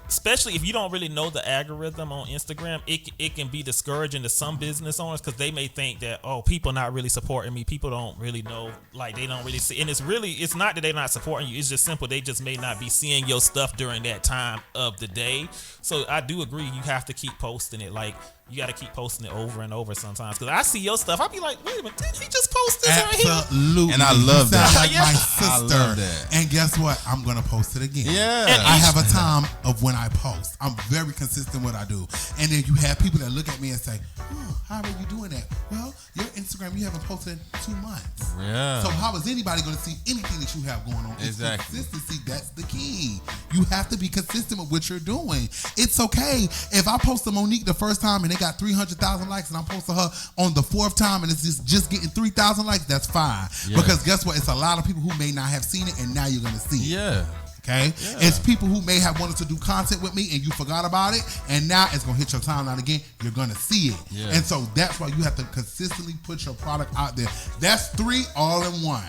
especially if you don't really know the algorithm on Instagram, it can be discouraging to some business owners, because they may think that, oh, people not really supporting me. People don't really know, like they don't really see. And it's not that they're not supporting you. It's just simple. They just may not be seeing your stuff during that time of the day. So I do agree. You have to keep posting it. Like, you got to keep posting it over and over sometimes. Because I see your stuff, I'll be like, wait a minute, did he just post this right here? Absolutely. And I love that. Like my sister. I love that. And guess what? I'm going to post it again. Yeah. And I have a time of when I post. I'm very consistent with what I do. And then you have people that look at me and say, how are you doing that? Well, your Instagram, you haven't posted in 2 months. Yeah. So how is anybody going to see anything that you have going on? Exactly. It's consistency. That's the key. You have to be consistent with what you're doing. It's okay if I post a Monique the first time and they got 300,000 likes, and I'm posting her on the 4th time and it's just getting 3,000 likes. That's fine. Yeah. Because guess what? It's a lot of people who may not have seen it, and now you're going to see it. Yeah. Okay? Yeah. It's people who may have wanted to do content with me and you forgot about it, and now it's going to hit your timeline again. You're going to see it. Yeah. And so that's why you have to consistently put your product out there. That's 3 all in one.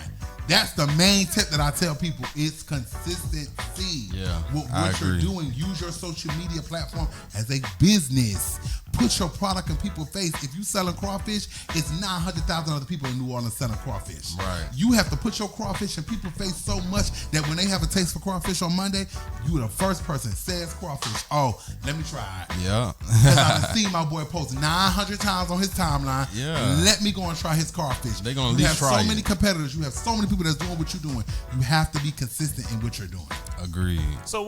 That's the main tip that I tell people. It's consistency. Yeah, What you're doing, use your social media platform as a business. Put your product in people's face. If you selling crawfish, it's 900,000 other people in New Orleans selling crawfish. Right. You have to put your crawfish in people's face so much that when they have a taste for crawfish on Monday, you the first person says crawfish. Oh, let me try it. Yeah. Because I've seen my boy post 900 times on his timeline. Yeah. Let me go and try his crawfish. They're going to at least try You have so it. many competitors. You have so many people that's doing what you're doing. You have to be consistent in what you're doing. Agreed. So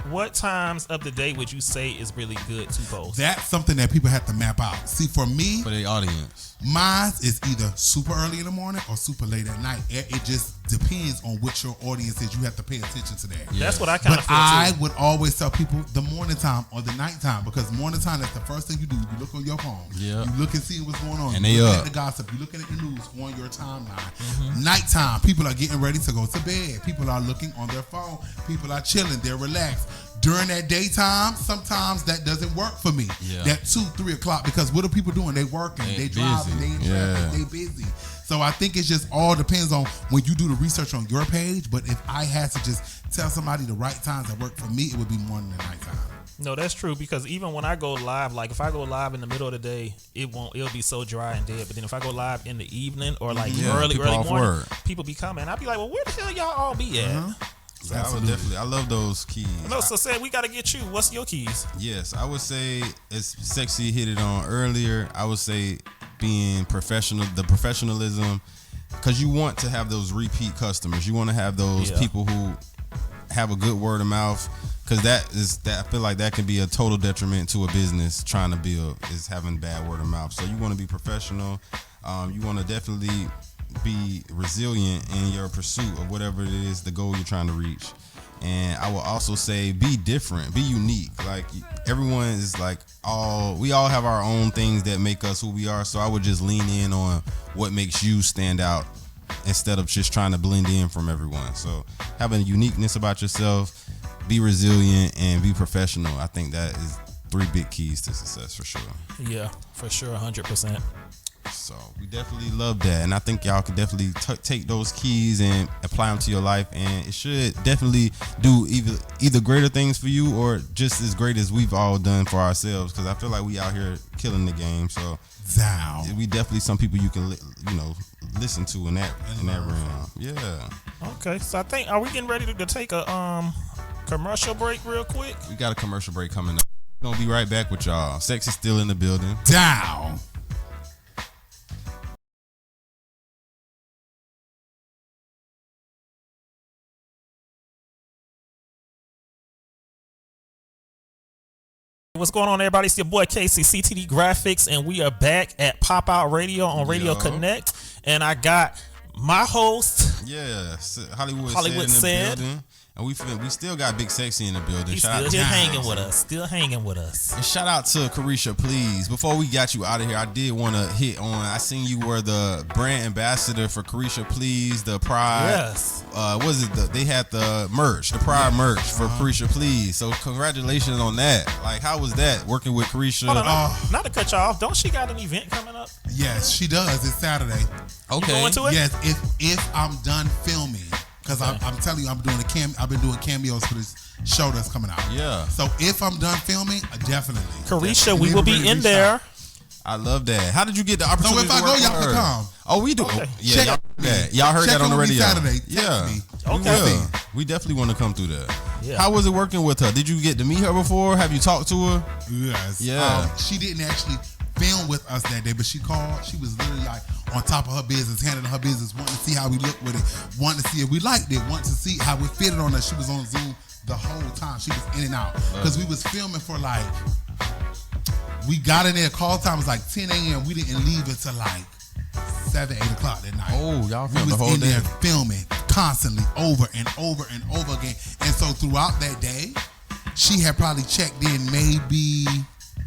what times of the day would you say is really good to post? That's something that people have to map out. See, for me, For the audience. mine is either super early in the morning or super late at night. It just depends on what your audience is. You have to pay attention to that. Yeah. That's what I kind But of feel I too. would always tell people the morning time or the night time, because morning time is the first thing you do. You look on your phone. Yeah. You look and see what's going on. And you they look up. at the gossip. You looking at the news on your timeline. Nighttime, people are getting ready to go to bed. People are looking on their phone. People are chilling. They're relaxed. During that daytime, sometimes that doesn't work for me. Yeah. That 2-3 o'clock, because what are people doing? They working, they driving, busy. they in traffic, they busy. So I think it just all depends on when you do the research on your page. But if I had to just tell somebody the right times that work for me, it would be morning and nighttime. No, that's true, because even when I go live, like if I go live in the middle of the day, it'll be so dry and dead. But then if I go live in the evening or like early people off morning, work. people be coming. I'll be like, well, where the hell y'all all be at? So I would definitely. I love those keys. No, so said we got to get you. What's your keys? Yes, I would say, as Sexy hit it on earlier, I would say being professional, the professionalism, because you want to have those repeat customers. You want to have those people who have a good word of mouth, because that I feel like that can be a total detriment to a business trying to build, is having bad word of mouth. So you want to be professional. You want to definitely be resilient in your pursuit of whatever it is, the goal you're trying to reach. And I will also say, be different, be unique. Like, everyone is like, we all have our own things that make us who we are. So I would just lean in on what makes you stand out instead of just trying to blend in from everyone. So having a uniqueness about yourself, be resilient, and be professional. I think that is 3 big keys to success for sure. Yeah, for sure, 100%. So we definitely love that, and I think y'all could definitely take those keys and apply them to your life, and it should definitely do either greater things for you or just as great as we've all done for ourselves. Because I feel like we out here killing the game. So we definitely some people you can listen to in that realm. Yeah. Okay, so I think, are we getting ready to take a commercial break real quick? We got a commercial break coming up. We're gonna be right back with y'all. Sex is still in the building. Down. What's going on, everybody? It's your boy Casey, CTD Graphics, and we are back at Pop Out Radio on Radio Connect. And I got my host, Hollywood said. And we still got Big Sexy in the building. He's still hanging with us. And shout out to Carisha, please. Before we got you out of here, I did want to hit on, I seen you were the brand ambassador for Carisha, please, the Pride. Yes. They had the merch, the Pride merch for Carisha, please. So congratulations on that. Like, how was that working with Carisha? Hold on, not to cut you off. Don't she got an event coming up? Yes, she does. It's Saturday. Okay. You going to it? Yes, if I'm done filming. Because I'm telling you, I've been doing cameos for this show that's coming out. Yeah. So if I'm done filming, definitely. Carisha, we will be in there. I love that. How did you get the opportunity? So if I go, y'all can come. Oh, we do. Okay. Yeah, y'all heard that on the radio. Saturday. Yeah. Okay. We definitely want to come through there. Yeah. How was it working with her? Did you get to meet her before? Have you talked to her? Yes. Yeah. She didn't actually film with us that day, but she called. She was literally like on top of her business, handling her business, wanting to see how we looked with it, wanting to see if we liked it, wanting to see how it fitted on us. She was on Zoom the whole time. She was in and out because we was filming for like, we got in there, call time was like 10 a.m. We didn't leave until like 7, 8 o'clock that night. Oh, y'all filmed we the whole was in day. there filming constantly over and over and over again. And so throughout that day, she had probably checked in maybe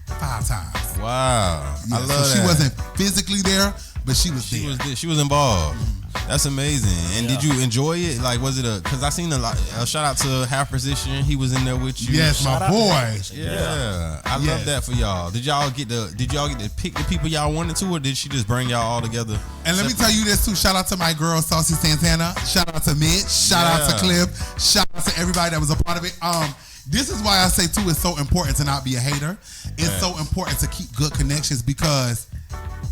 5 times. Wow. Yeah, I love so that. she wasn't physically there, but she was there. She was involved. That's amazing. And did you enjoy it? Like, was it because I seen a shout out to Half Position. He was in there with you. Yes, my boy. Yeah. I love that for y'all. Did y'all get to pick the people y'all wanted to, or did she just bring y'all all together? And let me tell you this too. Shout out to my girl Saucy Santana. Shout out to Mitch. Shout out to Cliff. Shout out to everybody that was a part of it. This is why I say too, it's so important to not be a hater. It's so important to keep good connections, because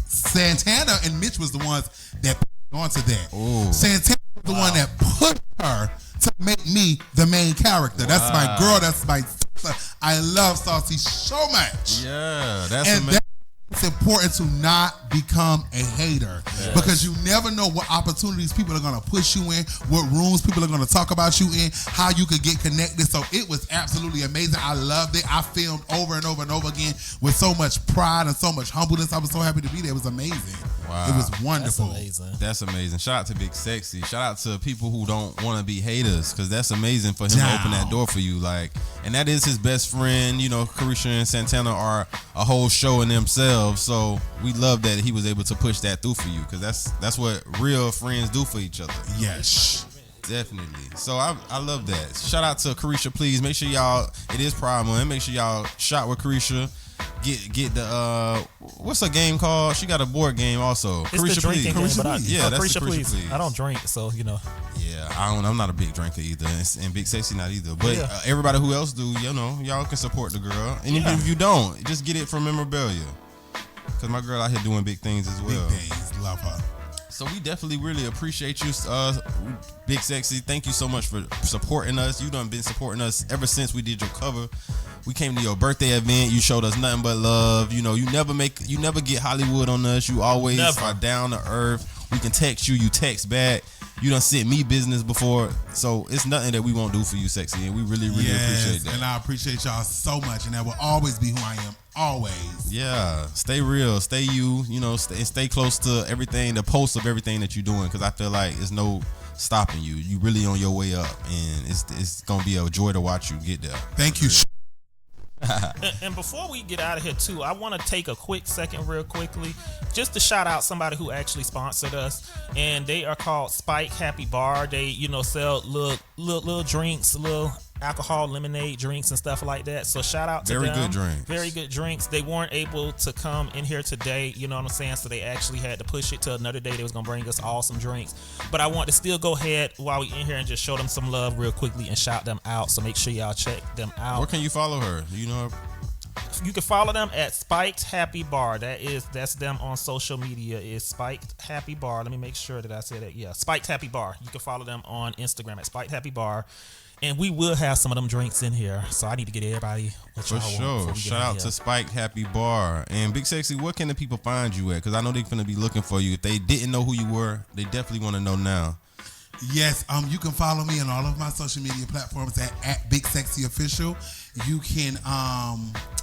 Santana and Mitch was the ones that put onto that. Ooh. Santana was the one that put her to make me the main character. That's my girl. That's my sister. I love Saucy so much. Yeah, that's and amazing. it's important to not become a hater, because you never know what opportunities people are going to push you in, what rooms people are going to talk about you in, how you could get connected. So it was absolutely amazing. I loved it. I filmed over and over and over again with so much pride and so much humbleness. I was so happy to be there. It was amazing. Wow. It was wonderful. That's amazing. Shout out to Big Sexy. Shout out to people who don't want to be haters, because that's amazing for him to open that door for you. Like, and that is his best friend. You know, Carisha and Santana are a whole show in themselves. So we love that he was able to push that through for you, because that's what real friends do for each other. Yes. Definitely. So I love that. Shout out to Carisha, please. Make sure y'all, it is Pride Month. Make sure y'all shot with Carisha. Get the what's her game called? She got a board game also. It's Carisha, the drinking please. game, Yeah, that's Carisha, the Carisha, please. I don't drink, so you know. Yeah, I'm not a big drinker either, and Big Sexy not either. But everybody who else do, you know, y'all can support the girl. And even if you don't, just get it from memorabilia, because my girl out here doing big things as well. Big things. Love her. So we definitely really appreciate you, Big Sexy. Thank you so much for supporting us. You done been supporting us ever since we did your cover We came to your birthday event. You showed us nothing but love. You know, you never get Hollywood on us. You always are down to earth. We can text you. You text back. You done sent me business before, so it's nothing that we won't do for you, Sexy, and we really appreciate that. And I appreciate y'all so much, and that will always be who I am, always. Yeah, stay real, stay you, stay close to everything, the post of everything that you're doing, because I feel like there's no stopping you. You really on your way up, and it's gonna be a joy to watch you get there. Thank you. And before we get out of here too, I want to take a quick second real quickly just to shout out somebody who actually sponsored us, and they are called Spike Happy Bar. They sell little drinks, little alcohol lemonade drinks and stuff like that. So shout out to them. Very good drinks. They weren't able to come in here today, you know what I'm saying? So they actually had to push it to another day. They was gonna bring us all some drinks. But I want to still go ahead while we in here and just show them some love real quickly and shout them out. So make sure y'all check them out. Where can you follow her? Do you know her? You can follow them at Spiked Happy Bar. That's them on social media. Is Spiked Happy Bar. Let me make sure that I said that. Yeah, Spiked Happy Bar. You can follow them on Instagram at Spiked Happy Bar. And we will have some of them drinks in here. So I need to get everybody what y'all want. For sure. Shout out to Spike Happy Bar. And Big Sexy, where can the people find you at? Because I know they're going to be looking for you. If they didn't know who you were, they definitely want to know now. Yes, you can follow me on all of my social media platforms at Big Sexy Official. You can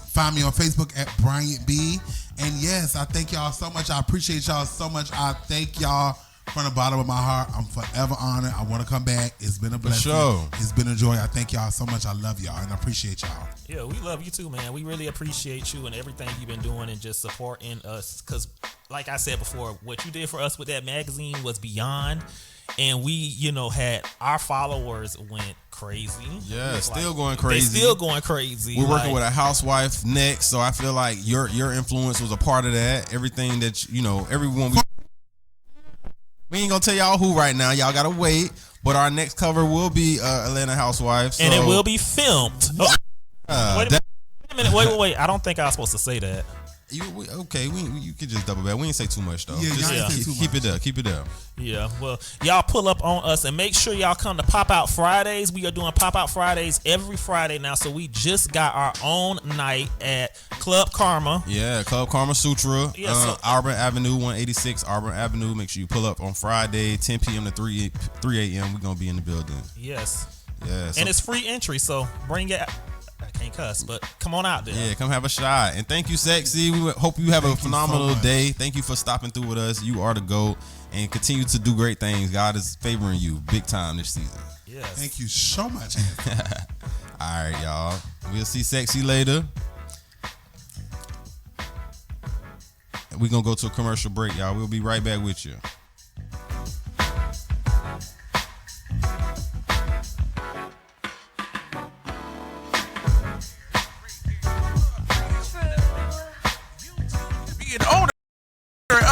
find me on Facebook at Bryant B. And yes, I thank y'all so much. I appreciate y'all so much. I thank y'all from the bottom of my heart. I'm forever honored. I want to come back. It's been a blessing. Sure. It's been a joy. I thank y'all so much. I love y'all and I appreciate y'all. Yeah, we love you too, man. We really appreciate you and everything you've been doing and just supporting us. Because like I said before, what you did for us with that magazine was beyond. And we, had our followers went crazy. Yeah, still going crazy. They still going crazy. We're working with a housewife next, so I feel like your influence was a part of that. Everything that everyone we ain't gonna tell y'all who right now. Y'all gotta wait. But our next cover will be Atlanta Housewives, and it will be filmed. Wait a minute. Wait. I don't think I was supposed to say that. You could just double back. We ain't say too much though. Yeah, keep it up. Yeah, well, y'all pull up on us and make sure y'all come to Pop Out Fridays. We are doing Pop Out Fridays every Friday now. So we just got our own night at Club Karma. Yeah, Club Karma Sutra. Yeah, Auburn Avenue, 186 Auburn Avenue. Make sure you pull up on Friday, 10 p.m. to 3 a.m. We're gonna be in the building. Yes. Yeah. And it's free entry, so bring it. I can't cuss, but come on out there. Yeah, come have a shot. And thank you, Sexy. We hope you have a phenomenal day. Thank you for stopping through with us. You are the GOAT. And continue to do great things. God is favoring you big time this season. Yes. Thank you so much. All right, y'all. We'll see Sexy later. We're going to go to a commercial break, y'all. We'll be right back with you.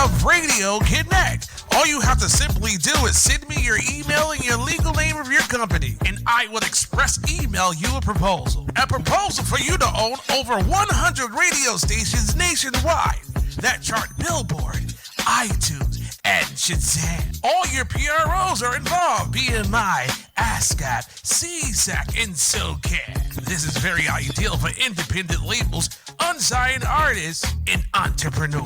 Of Radio Connect. All you have to simply do is send me your email and your legal name of your company, and I will express email you a proposal. A proposal for you to own over 100 radio stations nationwide that chart Billboard, iTunes, and Shazam. All your PROs are involved, BMI, ASCAP, CSAC, and SoCal. This is very ideal for independent labels, unsigned artists, and entrepreneurs.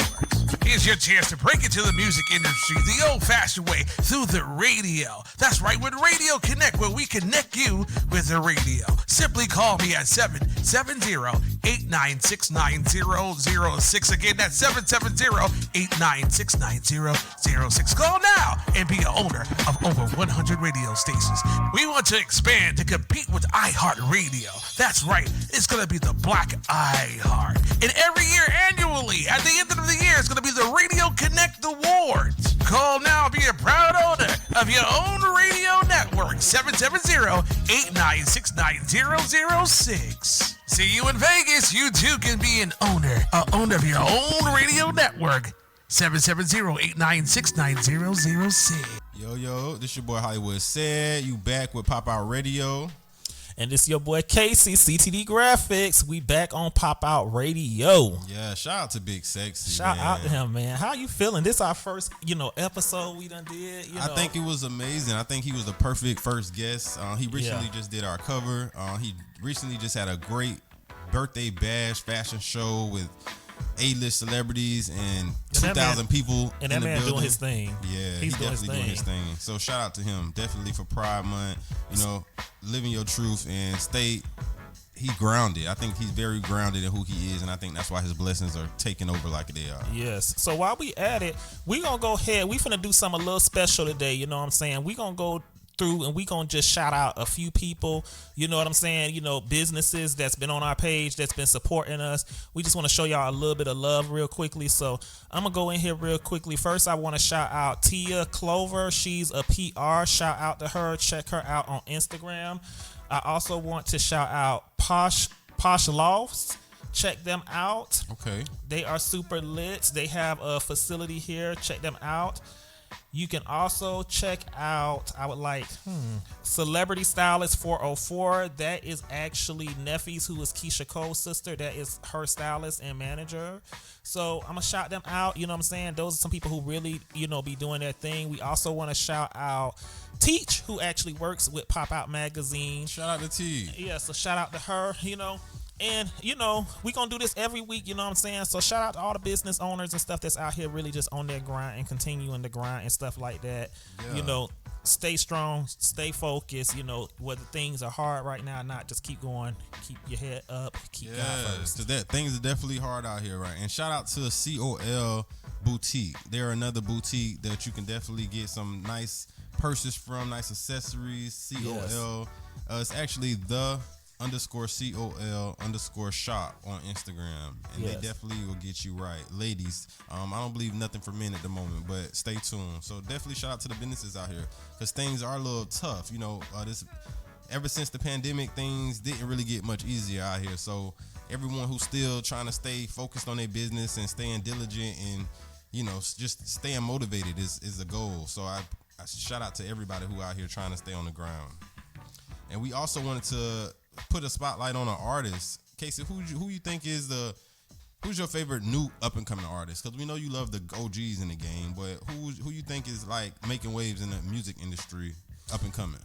Here's your chance to break into the music industry the old-fashioned way, through the radio. That's right, with Radio Connect, where we connect you with the radio. Simply call me at 770-896-9006. Again, that's 770-896-9006. Call now and be an owner of over 100 radio stations. We want to expand to compete with iHeartRadio. That's right, it's going to be the Black iHeart. And every year, annually, at the end of the year, it's going to be the Radio Connect Awards. Call now and be a proud owner of your own radio network. 770-896-9006. See you in Vegas. You too can be an owner of your own radio network. 770-896-9006. Yo, this your boy Hollywood Said. You back with Pop Out Radio. And this your boy Casey, CTD Graphics. We back on Pop Out Radio. Yeah, shout out to Big Sexy. Shout out to him, man. How you feeling? This our first, episode we done did. I think it was amazing. I think he was the perfect first guest. He recently just did our cover. He recently just had a great birthday bash fashion show with A-list celebrities and that 2,000 people And in that the man building. doing his thing. Yeah, he's definitely doing his thing. So shout out to him, definitely for Pride Month. You know, living your truth and he's grounded. I think he's very grounded in who he is, and I think that's why his blessings are taking over like they are. Yes. So while we at it, we gonna go ahead. We finna do something a little special today. You know what I'm saying? We gonna go through and we gonna just shout out a few people. You know what I'm saying? You know, businesses that's been on our page that's been supporting us. We just want to show y'all a little bit of love real quickly. So I'm gonna go in here real quickly. First, I want to shout out Tia Clover. She's a PR. Shout out to her. Check her out on Instagram. I also want to shout out Posh Lofts. Check them out. Okay. They are super lit. They have a facility here. Check them out. You can also check out, Celebrity Stylist 404. That is actually Neffy's, who is Keisha Cole's sister. That is her stylist and manager. So I'm going to shout them out. You know what I'm saying? Those are some people who really, be doing their thing. We also want to shout out Teach, who actually works with Pop Out Magazine. Shout out to T. Yeah, so shout out to her, And, we going to do this every week, you know what I'm saying? So shout out to all the business owners and stuff that's out here really just on their grind and continuing to grind and stuff like that. Yeah. Stay strong, stay focused, whether things are hard right now or not, just keep going, keep your head up, keep God first. Because things are definitely hard out here, right? And shout out to COL Boutique. They're another boutique that you can definitely get some nice purses from, nice accessories. COL. It's actually _COL_shop on Instagram, and they definitely will get you right, ladies. I don't believe nothing for men at the moment, but stay tuned. So definitely shout out to the businesses out here, because things are a little tough. Ever since the pandemic, things didn't really get much easier out here. So everyone who's still trying to stay focused on their business and staying diligent and just staying motivated is a goal. So I shout out to everybody who out here trying to stay on the ground. And we also wanted to put a spotlight on an artist. Casey, who you think who's your favorite new up and coming artist? Because we know you love the OGs in the game, but who you think is like making waves in the music industry, up and coming?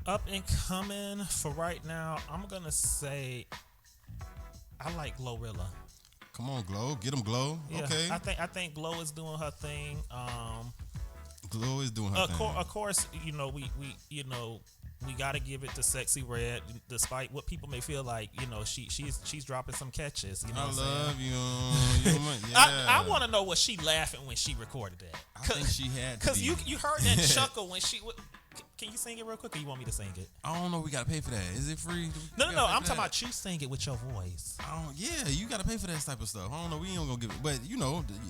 Up and coming for right now, I'm gonna say I like Glorilla. Come on, Glow, get him, Glow. Yeah, Okay, I think Glow is doing her thing. Glow is doing her thing. Of course, we gotta give it to Sexy Red, despite what people may feel like. She's dropping some catches. I love you. I want to know was she laughing when she recorded that? I think she had to. Because you heard that chuckle when she. Can you sing it real quick, or you want me to sing it? I don't know. We gotta pay for that. Is it free? No. I'm talking about you sing it with your voice. Yeah, you gotta pay for that type of stuff. I don't know. We ain't gonna give it, but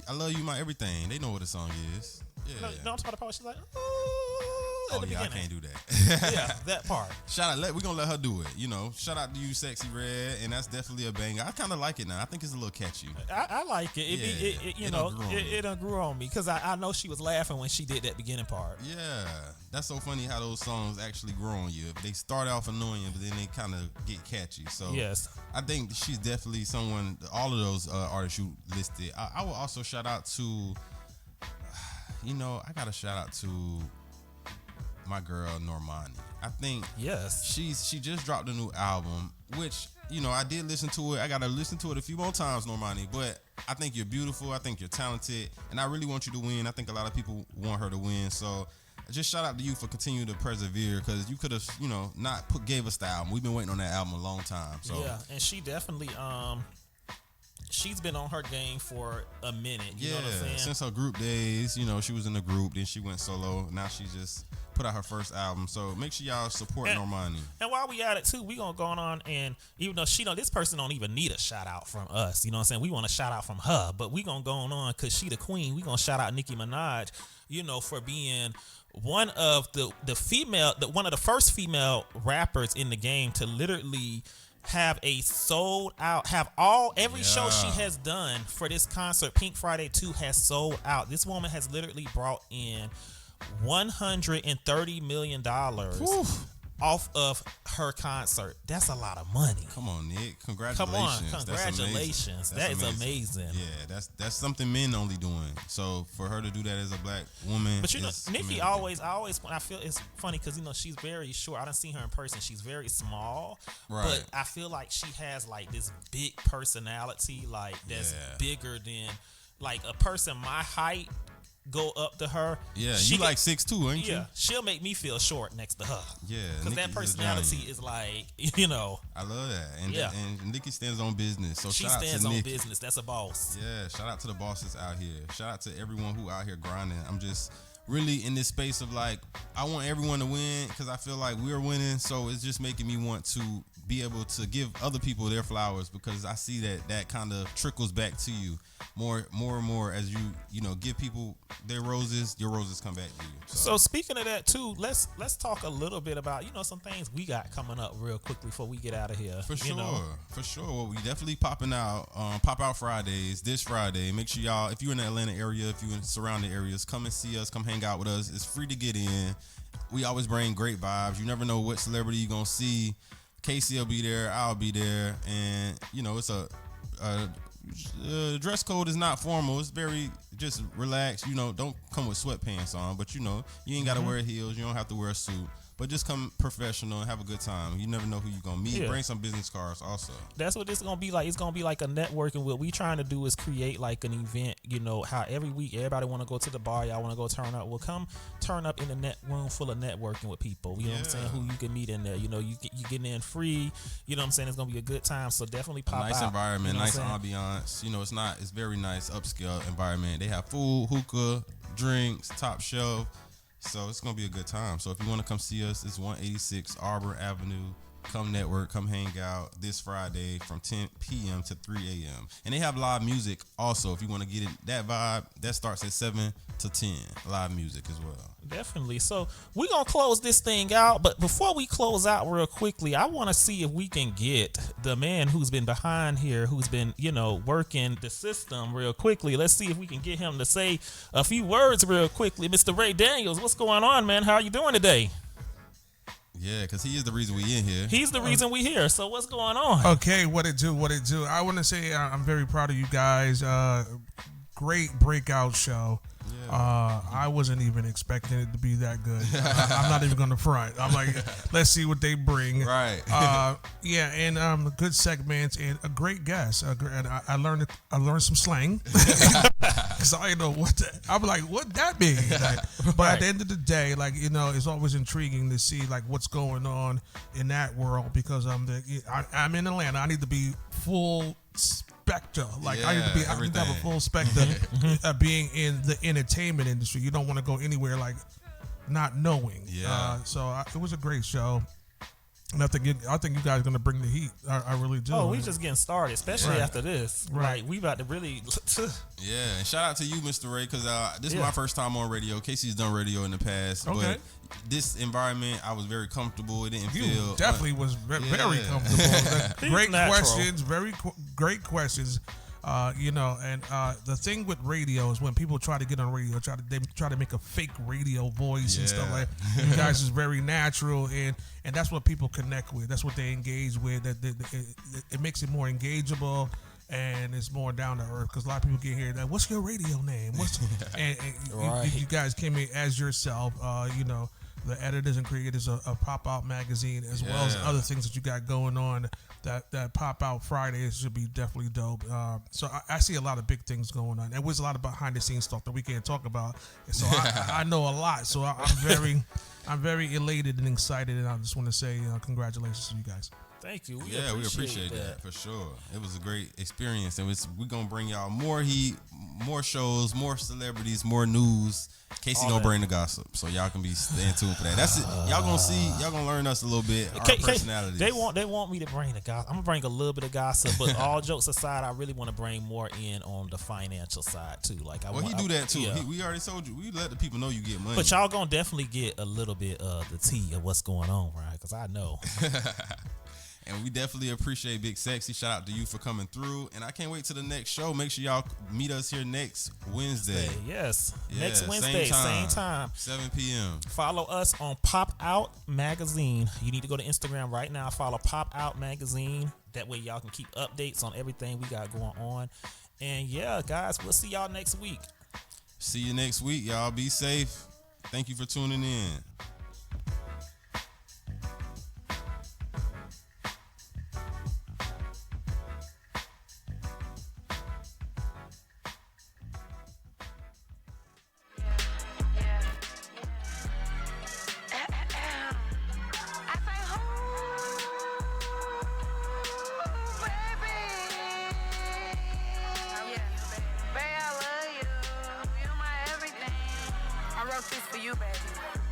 I love you, my everything. They know what the song is. Yeah. No, I'm talking about the part she's like, oh yeah, I can't do that. Yeah, that part. We're gonna let her do it. Shout out to you, Sexy Red, and that's definitely a banger. I kind of like it now. I think it's a little catchy. I like it. It done grew on me because I know she was laughing when she did that beginning part. Yeah, that's so funny how those songs actually grow on you. They start off annoying, but then they kind of get catchy. So yes, I think she's definitely someone. All of those artists you listed. I will also shout out to. I got to shout out to my girl Normani. I think she just dropped a new album, which I did listen to it. I gotta listen to it a few more times, Normani. But I think you're beautiful. I think you're talented, and I really want you to win. I think a lot of people want her to win. So just shout out to you for continuing to persevere, because you could have not gave us the album. We've been waiting on that album a long time. So yeah, and she definitely she's been on her game for a minute. You know what I'm saying? Since her group days, she was in the group, then she went solo. Now she just put out her first album. So make sure y'all support Normani. And while we at it too, we gonna go on and even though this person don't even need a shout out from us, you know what I'm saying? We want a shout out from her, but we gonna go on because she the queen. We gonna shout out Nicki Minaj, for being one of the first female rappers in the game to literally have a sold out, every show she has done for this concert, Pink Friday 2, has sold out. This woman has literally brought in $130 million off of her concert. That's a lot of money. Come on, Nick. Congratulations. Come on, That's congratulations. amazing. That is amazing. Yeah, that's something men only doing. So for her to do that as a black woman, But you know, Nikki commendable. I feel it's funny because you know she's very short. I done seen her in person. She's very small, Right. but I feel like she has like this big personality, like that's bigger than like a person my height. Go up to her. Yeah, she you can- like 6'2", ain't you? Yeah, she'll make me feel short next to her. Yeah, because that Nikki's a personality giant. is like, you know. I love that. And Yeah. and Nikki stands on business. So She shout out stands to on Nikki. business. That's a boss. Yeah, shout out to the bosses out here. Shout out to everyone who out here grinding. I'm just really in this space of like, I want everyone to win because I feel like we're winning. So it's just making me want to be able to give other people their flowers because I see that kind of trickles back to you more and more as you know give people their roses. Your roses come back to you. So speaking of that too, let's talk a little bit about some things we got coming up real quickly before we get out of here. For sure, you know? for sure. Well, we definitely popping out. Pop out Fridays this Friday. Make sure y'all, if you're in the Atlanta area, if you're in surrounding areas, come and see us. Come hang out with us. It's free to get in. We always bring great vibes. You never know what celebrity you're gonna see. Casey will be there. I'll be there, and you know it's a dress code is not formal. It's very just relaxed. You know, don't come with sweatpants on, but you know you ain't gotta wear heels. You don't have to wear a suit. But just come professional and have a good time. You never know who you're going to meet. Yeah. Bring some business cards also. That's what this is going to be like. It's going to be like a networking. What we trying to do is create like an event, you know, how every week everybody want to go to the bar. Y'all want to go turn up. Well, come turn up in the net room full of networking with people. You know what I'm saying? Who you can meet in there. You know, you getting in free. You know what I'm saying? It's going to be a good time. So definitely pop out. Nice environment, you know nice ambiance. You know, it's very nice, upscale environment. They have food, hookah, drinks, top shelf. So it's going to be a good time. So if you want to come see us, it's 186 Arbor Avenue. Come network, come hang out this Friday from 10 p.m. to 3 a.m. And they have live music also. If you want to get it, that vibe, that starts at 7 to 10. Live music as well. Definitely. So we're going to close this thing out. But before we close out real quickly, I want to see if we can get the man who's been behind here, who's been, you know, working the system real quickly. Let's see if we can get him to say a few words real quickly. Mr. Ray Daniels, what's going on, man? How are you doing today? Yeah, because he is the reason we in here. He's the reason we here. So what's going on? Okay, what it do? I want to say I'm very proud of you guys. Great breakout show. Yeah. I wasn't even expecting it to be that good. I'm not even going to front. I'm like, let's see what they bring. Right. Yeah, and good segments and a great guest. And I learned some slang because I didn't know I'm like, what that mean? Like, but at the end of the day, like, you know, it's always intriguing to see like what's going on in that world because I'm in Atlanta. I need to be full spectre. Like I need to have a full spectre being in the entertainment industry. You don't want to go anywhere like not knowing. Yeah. It was a great show. And I think you guys are gonna bring the heat. I really do. Oh, we just getting started, especially after this. Right. Like we about to really. Yeah, and shout out to you, Mr. Ray, because this is Yeah. my first time on radio. Casey's done radio in the past, Okay. but this environment, I was very comfortable. It didn't You feel definitely was very Yeah. comfortable. Great natural. questions, great questions. You know, and the thing with radio is when people try to get on radio, they try to make a fake radio voice and stuff Yeah. like that. You guys is very natural, and that's what people connect with. That's what they engage with. It makes it more engageable. And it's more down to earth because a lot of people get here. Like, what's your radio name? And Right. you guys came in as yourself. You know, the editors and creators of Pop Out magazine, as well as Yeah. other things that you got going on. That Pop Out Fridays should be definitely dope. So I see a lot of big things going on. And there's a lot of behind the scenes stuff that we can't talk about. So I know a lot. So I'm very elated and excited. And I just want to say congratulations to you guys. Thank you. Yeah, we appreciate that for sure. It was a great experience, and we're gonna bring y'all more heat, more shows, more celebrities, more news. Casey gonna bring the gossip, so y'all can be staying tuned for that. That's it. Y'all gonna learn us a little bit, our personalities. They want me to bring the gossip. I'm gonna bring a little bit of gossip, but all jokes aside, I really want to bring more in on the financial side too. Like, he do that too. Yeah. We already told you. We let the people know you get money. But y'all gonna definitely get a little bit of the tea of what's going on, right? Because I know. And we definitely appreciate Big Sexy. Shout out to you for coming through. And I can't wait to the next show. Make sure y'all meet us here next Wednesday. Yes. Yeah, Next Wednesday, same time. 7 p.m. Follow us on Pop Out Magazine. You need to go to Instagram right now. Follow Pop Out Magazine. That way y'all can keep updates on everything we got going on. And yeah, guys, we'll see y'all next week. See you next week. Y'all be safe. Thank you for tuning in. I wrote this for you, baby.